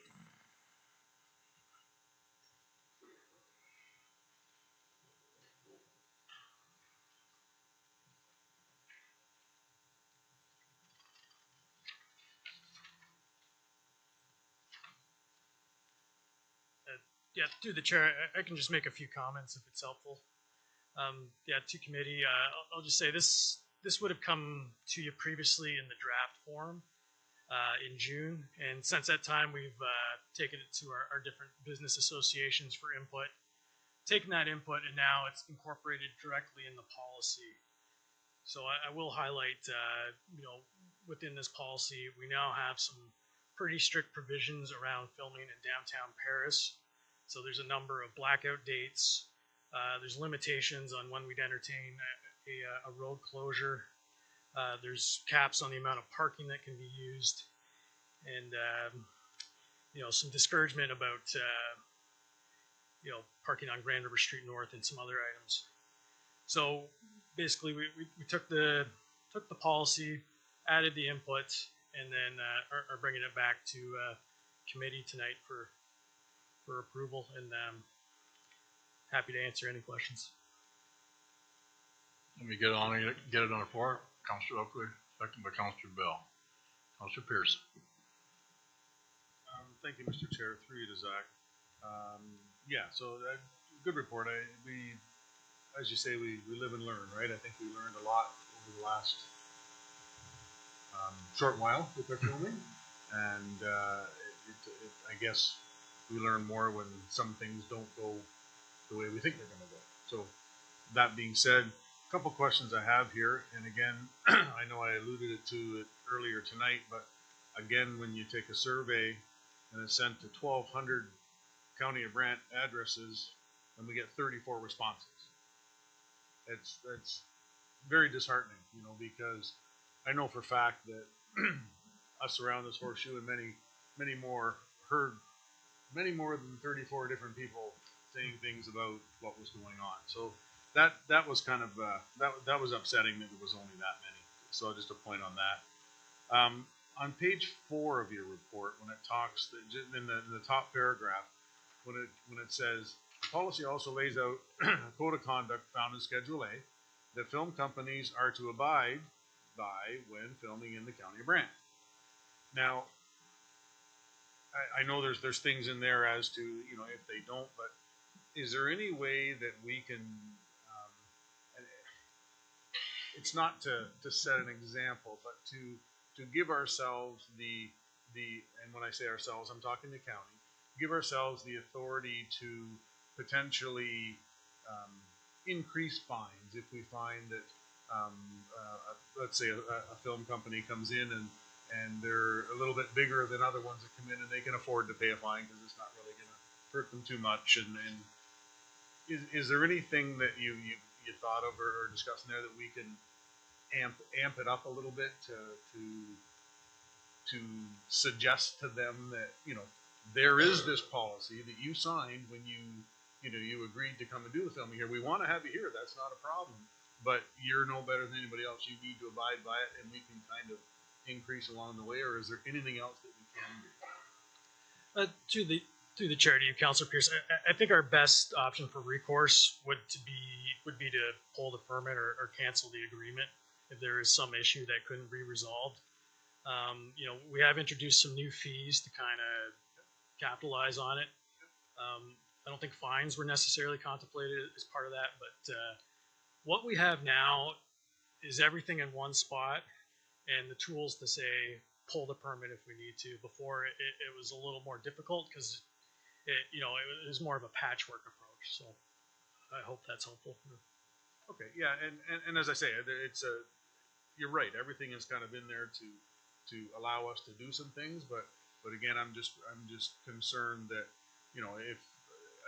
Yeah, through the chair, I can just make a few comments if it's helpful. To committee, I'll just say this would have come to you previously in the draft form in June, and since that time we've taken it to our different business associations for input, taken that input, and now it's incorporated directly in the policy. So I will highlight, within this policy, we now have some pretty strict provisions around filming in downtown Paris. So there's a number of blackout dates. There's limitations on when we'd entertain a road closure. There's caps on the amount of parking that can be used, and some discouragement about parking on Grand River Street North and some other items. So basically, we took the policy, added the input, and then are bringing it back to committee tonight for approval, and happy to answer any questions.
Let me get it on the floor. Councilor Oakley, second by Councilor Bell. Councilor Pearson.
Thank you, Mr. Chair. Through you to Zach. So good report. As you say, we live and learn, right? I think we learned a lot over the last short while with our filming, and I guess we learn more when some things don't go the way we think they're going to go. So that being said, a couple questions I have here, and again, I know I alluded to it earlier tonight, but again, when you take a survey and it's sent to 1,200 County of Brant addresses, and we get 34 responses. It's very disheartening, you know, because I know for a fact that us around this horseshoe and many more heard many more than 34 different people saying things about what was going on. So that was kind of that was upsetting that there was only that many. So just a point on that. On page 4 of your report, when it talks in the top paragraph, when it says the policy also lays out a code of conduct found in Schedule A that film companies are to abide by when filming in the County of Brant. Now, I know there's things in there as to, you know, if they don't, but is there any way that we can, it's not to set an example, but to give ourselves and when I say ourselves, I'm talking the county, give ourselves the authority to potentially increase fines if we find that, let's say a film company comes in and they're a little bit bigger than other ones that come in and they can afford to pay a fine because it's not really going to hurt them too much. And is there anything that you thought of or discussed in there that we can amp it up a little bit to suggest to them that, you know, there is this policy that you signed when you agreed to come and do the filming here. We want to have you here. That's not a problem. But you're no better than anybody else. You need to abide by it, and we can kind of increase along the way. Or is there anything else that we can do?
Through the chair to you, Councillor Pierce, I think our best option for recourse would be to pull the permit or cancel the agreement if there is some issue that couldn't be resolved. You know, we have introduced some new fees to kind of capitalize on it. I don't think fines were necessarily contemplated as part of that, but what we have now is everything in one spot and the tools to say pull the permit if we need to. Before it was a little more difficult because it was more of a patchwork approach. So I hope that's helpful.
Okay, yeah, and as I say, you're right. Everything is kind of in there to allow us to do some things, but again, I'm just concerned that, you know, if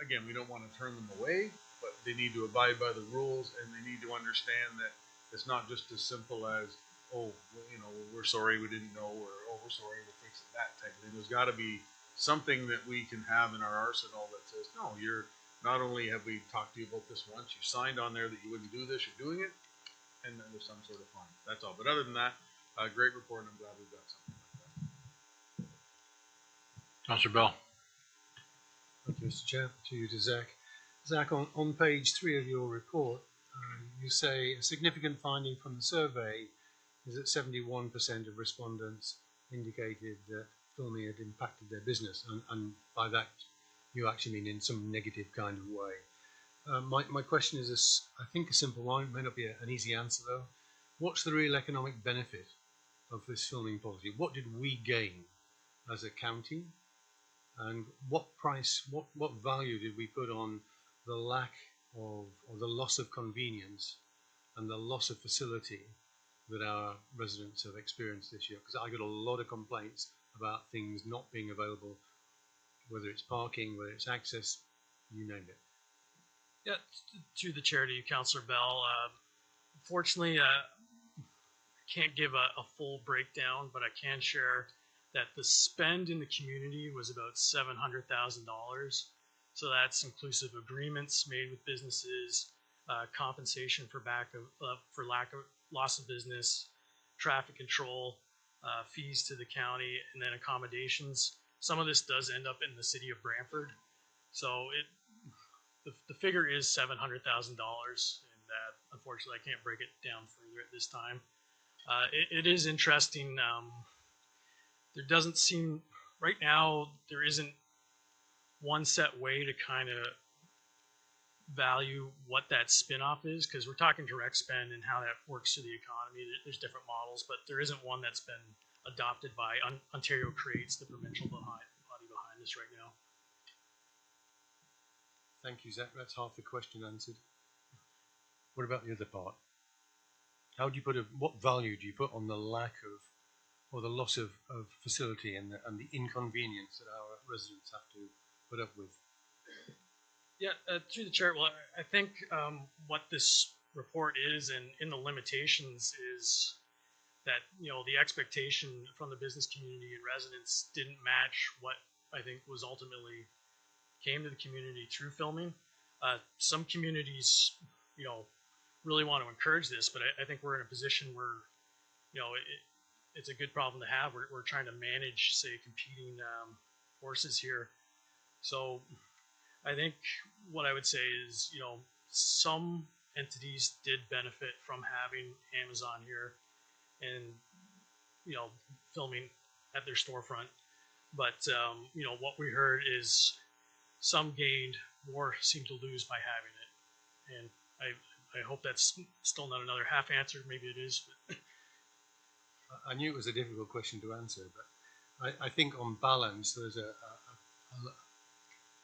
again, we don't want to turn them away, but they need to abide by the rules and they need to understand that it's not just as simple as, oh, well, you know, we're sorry we didn't know, or oh, we're sorry we'll fix it, that type of thing. There's got to be something that we can have in our arsenal that says, no, you're not only have we talked to you about this once, you signed on there that you wouldn't do this, you're doing it, and then there's some sort of fine. That's all. But other than that, great report, and I'm glad we've got something like that.
Councillor Bell.
Thank you, Mr. Chair. To you, to Zach. Zach, on page 3 of your report, you say a significant finding from the survey is that 71% of respondents indicated that filming had impacted their business, and by that you actually mean in some negative kind of way. My question is, I think, a simple one. It may not be an easy answer though. What's the real economic benefit of this filming policy? What did we gain as a county? And what value did we put on the lack of, or the loss of convenience and the loss of facility that our residents have experienced this year? Because I got a lot of complaints about things not being available, whether it's parking, whether it's access, you name it.
Yeah, to the chair to you, Councillor Bell. Fortunately, I can't give a full breakdown, but I can share that the spend in the community was about $700,000. So that's inclusive agreements made with businesses, compensation for lack of loss of business, traffic control, fees to the county, and then accommodations. Some of this does end up in the city of Brantford. So the figure is $700,000, and unfortunately I can't break it down further at this time. It is interesting. There doesn't seem, right now, there isn't one set way to kind of value what that spin-off is, because we're talking direct spend and how that works through the economy. There's different models, but there isn't one that's been adopted by Ontario Creates, the provincial body behind this right now.
Thank you, Zach. That's half the question answered. What about the other part? How do you what value do you put on the lack of, or the loss of facility and the inconvenience that our residents have to put up with?
Yeah, through the chair, well, I think what this report is, and in the limitations is that, you know, the expectation from the business community and residents didn't match what I think was ultimately came to the community through filming. Some communities, you know, really want to encourage this, but I think we're in a position where, you know, it's a good problem to have. We're trying to manage, say, competing forces here. So I think what I would say is, you know, some entities did benefit from having Amazon here and, you know, filming at their storefront. But, you know, what we heard is some gained, more seem to lose by having it. And I hope that's still not another half answer. Maybe it is. But
I knew it was a difficult question to answer, but I think on balance, there's a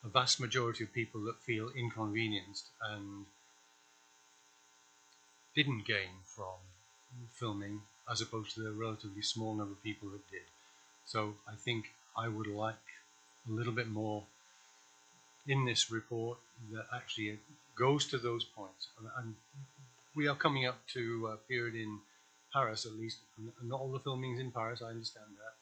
vast majority of people that feel inconvenienced and didn't gain from filming, as opposed to the relatively small number of people that did. So I think I would like a little bit more in this report that actually goes to those points. And we are coming up to a period in Paris, at least, and not all the filming's in Paris, I understand that.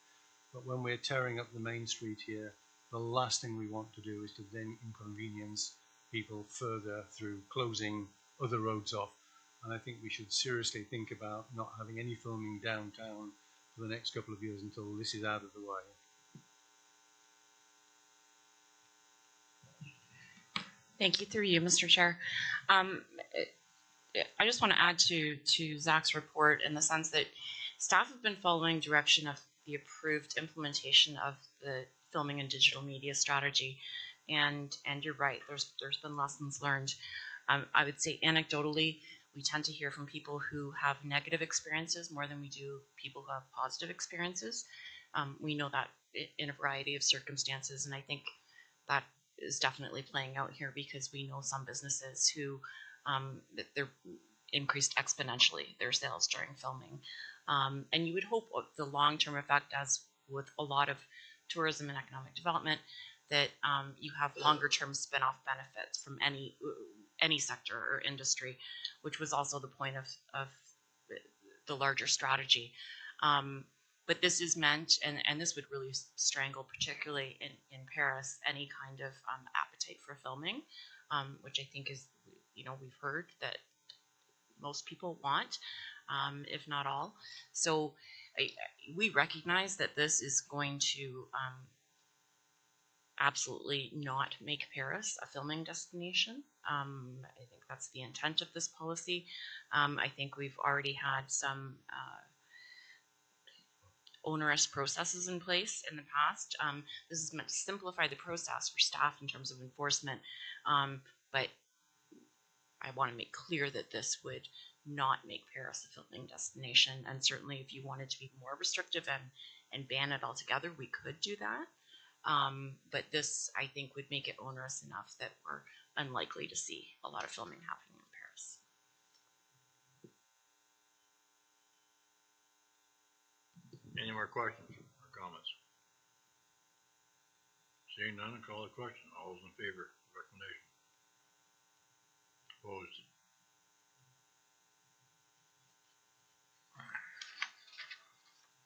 But when we're tearing up the main street here, the last thing we want to do is to then inconvenience people further through closing other roads off. And I think we should seriously think about not having any filming downtown for the next couple of years until this is out of the way.
Thank you, through you, Mr. Chair. I just want to add to Zach's report in the sense that staff have been following direction of the approved implementation of the filming and digital media strategy, and you're right. There's been lessons learned. I would say anecdotally, we tend to hear from people who have negative experiences more than we do people who have positive experiences. We know that in a variety of circumstances, and I think that is definitely playing out here because we know some businesses who that they're increased exponentially their sales during filming. And you would hope the long-term effect, as with a lot of tourism and economic development, that you have longer-term spin-off benefits from any sector or industry, which was also the point of the larger strategy. But this is meant, and this would really strangle, particularly in Paris, any kind of appetite for filming, which I think is, you know, we've heard that most people want, if not all. So we recognize that this is going to absolutely not make Paris a filming destination. I think that's the intent of this policy. I think we've already had some onerous processes in place in the past. This is meant to simplify the process for staff in terms of enforcement, but I want to make clear that this would not make Paris a filming destination, and certainly if you wanted to be more restrictive and ban it altogether, we could do that. But this, I think, would make it onerous enough that we're unlikely to see a lot of filming happening in Paris.
Any more questions or comments? Seeing none, call the question. All those in favor of the recommendation? Opposed?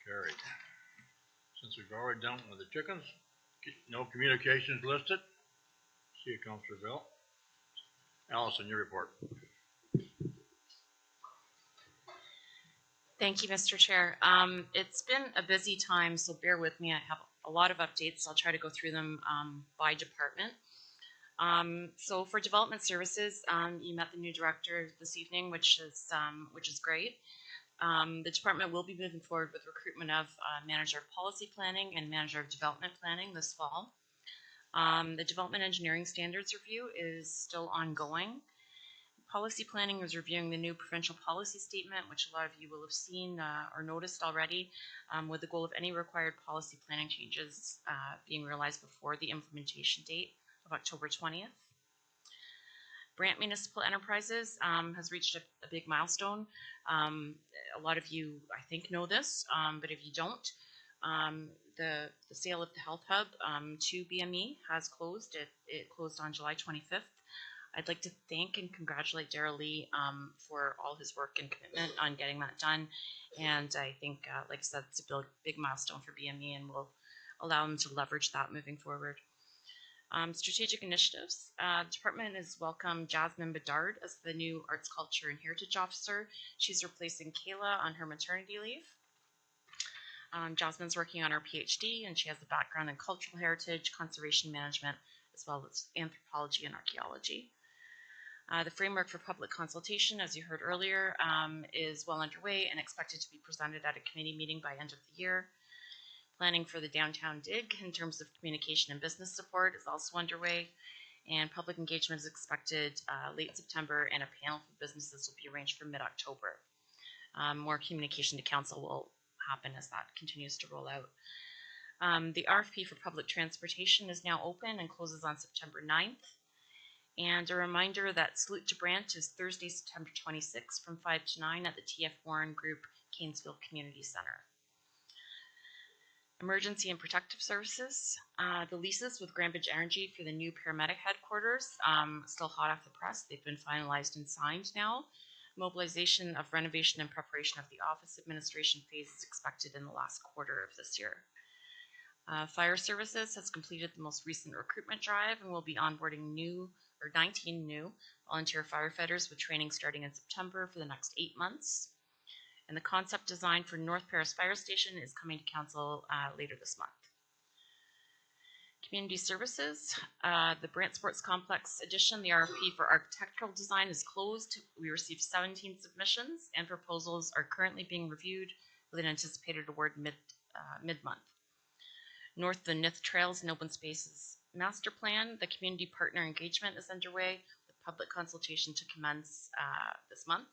Carried. Since we've already done with the chickens, no communications listed. See you, Councillor Bill. Allison, your report.
Thank you, Mr. Chair. It's been a busy time, so bear with me. I have a lot of updates. I'll try to go through them by department. So for development services, you met the new director this evening, which is great. The department will be moving forward with recruitment of manager of policy planning and manager of development planning this fall. The development engineering standards review is still ongoing. Policy planning is reviewing the new provincial policy statement, which a lot of you will have seen or noticed already, with the goal of any required policy planning changes being realized before the implementation date of October 20th. Brant Municipal Enterprises has reached a big milestone. A lot of you, I think, know this, but if you don't, the sale of the Health Hub to BME has closed. It closed on July 25th. I'd like to thank and congratulate Daryl Lee for all his work and commitment on getting that done. And I think, like I said, it's a big milestone for BME and will allow him to leverage that moving forward. Strategic initiatives. The department has welcomed Jasmine Bedard as the new Arts, Culture, and Heritage Officer. She's replacing Kayla on her maternity leave. Jasmine's working on her PhD, and she has a background in cultural heritage, conservation management, as well as anthropology and archaeology. The framework for public consultation, as you heard earlier, is well underway and expected to be presented at a committee meeting by end of the year. Planning for the downtown dig in terms of communication and business support is also underway, and public engagement is expected late September, and a panel for businesses will be arranged for mid-October. More communication to council will happen as that continues to roll out. The RFP for public transportation is now open and closes on September 9th. And a reminder that Salute to Brant is Thursday, September 26th from 5 to 9 at the TF Warren Group, Canesville Community Center. Emergency and protective services. The leases with Grandbridge Energy for the new paramedic headquarters, still hot off the press. They've been finalized and signed now. Mobilization of renovation and preparation of the office administration phase is expected in the last quarter of this year. Fire Services has completed the most recent recruitment drive and will be onboarding 19 new volunteer firefighters with training starting in September for the next 8 months. And the concept design for North Paris Fire Station is coming to council later this month. Community services, the Brant Sports Complex edition, the RFP for architectural design is closed. We received 17 submissions and proposals are currently being reviewed with an anticipated award mid-month. North the Nith Trails and Open Spaces Master Plan, the community partner engagement is underway with public consultation to commence this month.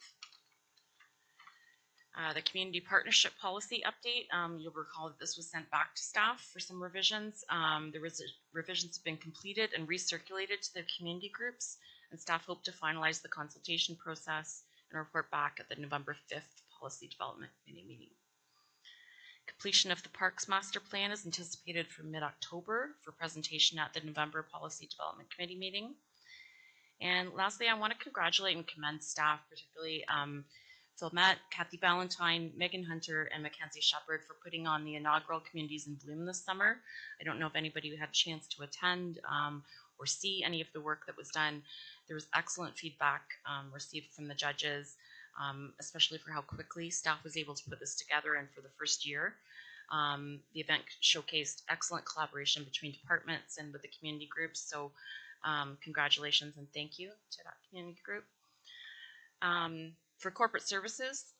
The community partnership policy update, you'll recall that this was sent back to staff for some revisions. The revisions have been completed and recirculated to the community groups, and staff hope to finalize the consultation process and report back at the November 5th Policy Development Committee meeting. Completion of the Parks Master Plan is anticipated for mid-October for presentation at the November Policy Development Committee meeting. And lastly, I want to congratulate and commend staff, particularly Phil Met, Kathy Ballantyne, Megan Hunter, and Mackenzie Shepard for putting on the inaugural Communities in Bloom this summer. I don't know if anybody had a chance to attend or see any of the work that was done. There was excellent feedback received from the judges, especially for how quickly staff was able to put this together and for the first year. The event showcased excellent collaboration between departments and with the community groups, so congratulations and thank you to that community group. For corporate services,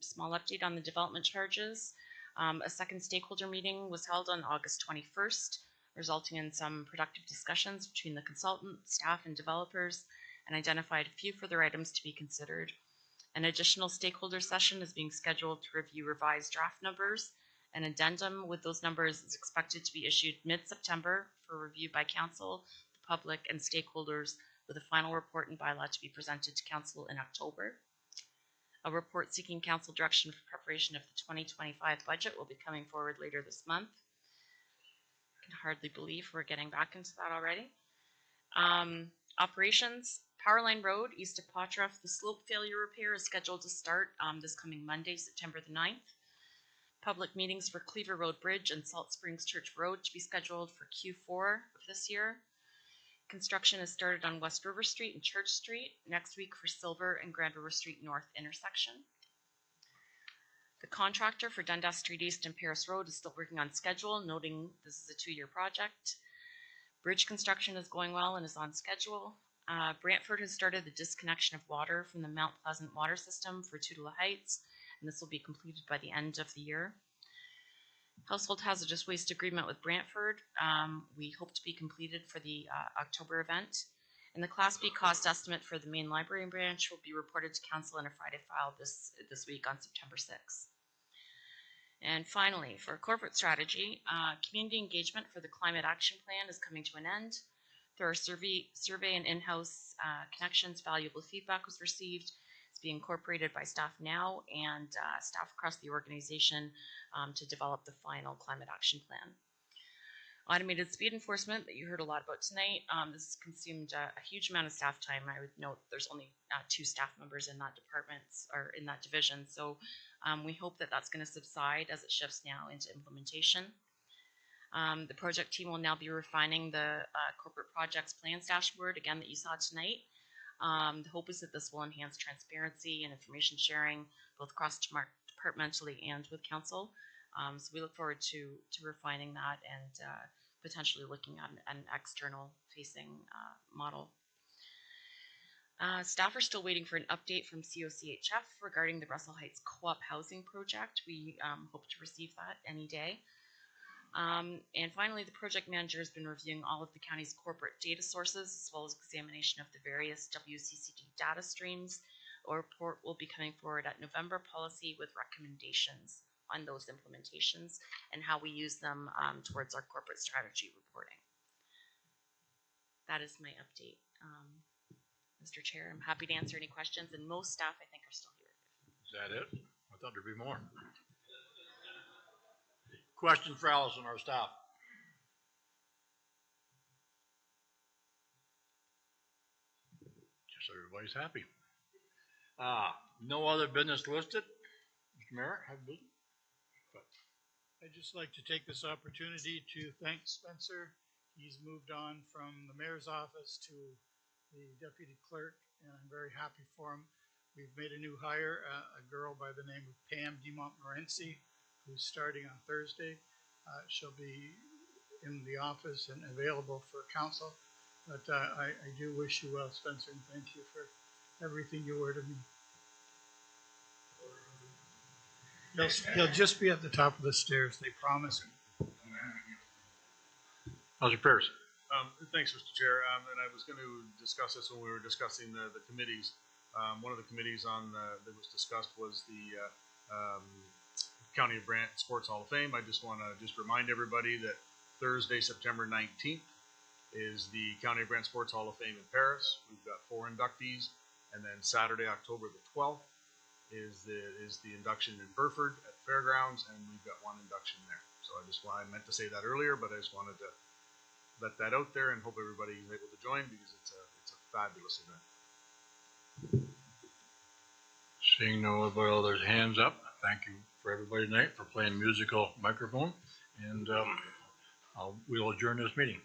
small update on the development charges. A second stakeholder meeting was held on August 21st, resulting in some productive discussions between the consultant, staff, and developers, and identified a few further items to be considered. An additional stakeholder session is being scheduled to review revised draft numbers. An addendum with those numbers is expected to be issued mid-September for review by council, the public, and stakeholders, with a final report and bylaw to be presented to council in October. A report seeking council direction for preparation of the 2025 budget will be coming forward later this month. I can hardly believe we're getting back into that already. Operations, Powerline Road, east of Potruff, the slope failure repair is scheduled to start this coming Monday, September the 9th. Public meetings for Cleaver Road Bridge and Salt Springs Church Road to be scheduled for Q4 of this year. Construction has started on West River Street and Church Street next week for Silver and Grand River Street North intersection. The contractor for Dundas Street East and Paris Road is still working on schedule, noting this is a 2-year project. Bridge construction is going well and is on schedule. Brantford has started the disconnection of water from the Mount Pleasant water system for Tutela Heights, and this will be completed by the end of the year. Household hazardous waste agreement with Brantford, we hope to be completed for the October event. And the Class B cost estimate for the main library branch will be reported to council in a Friday file this week on September 6th. And finally, for corporate strategy, community engagement for the Climate Action Plan is coming to an end. Through our survey and in-house connections, valuable feedback was received. It's being incorporated by staff now and staff across the organization to develop the final Climate Action Plan. Automated speed enforcement that you heard a lot about tonight. This has consumed a huge amount of staff time. I would note there's only 2 staff members in that department or in that division. So we hope that that's going to subside as it shifts now into implementation. The project team will now be refining the corporate projects plans dashboard again that you saw tonight. The hope is that this will enhance transparency and information sharing both cross-departmentally and with council. So we look forward to refining that and potentially looking at an external facing model. Staff are still waiting for an update from COCHF regarding the Russell Heights Co-op housing project. We hope to receive that any day. And finally, the project manager has been reviewing all of the county's corporate data sources as well as examination of the various WCCD data streams. A report will be coming forward at November policy with recommendations on those implementations and how we use them towards our corporate strategy reporting. That is my update. Mr. Chair, I'm happy to answer any questions, and most staff, I think, are still here.
Is that it? I thought there'd be more. Question for Allison, our staff. Just so everybody's happy. No other business listed. Mr. Mayor, have business?
I'd just like to take this opportunity to thank Spencer. He's moved on from the mayor's office to the deputy clerk, and I'm very happy for him. We've made a new hire, a girl by the name of Pam DeMontmorency, who's starting on Thursday. She'll be in the office and available for council. But I do wish you well, Spencer, and thank you for everything you were to me. He'll just be at the top of the stairs, they promise me.
Councilor Pierce.
Thanks, Mr. Chair. And I was going to discuss this when we were discussing the committees. One of the committees that was discussed was the County of Brant Sports Hall of Fame. I just want to remind everybody that Thursday, September 19th is the County of Brant Sports Hall of Fame in Paris. We've got 4 inductees. And then Saturday, October the 12th is the induction in Burford at the fairgrounds, and we've got 1 induction there. So I meant to say that earlier, but I just wanted to let that out there and hope everybody is able to join because it's a fabulous event.
Seeing no other hands up, thank you for everybody tonight for playing musical microphone, and we'll adjourn this meeting.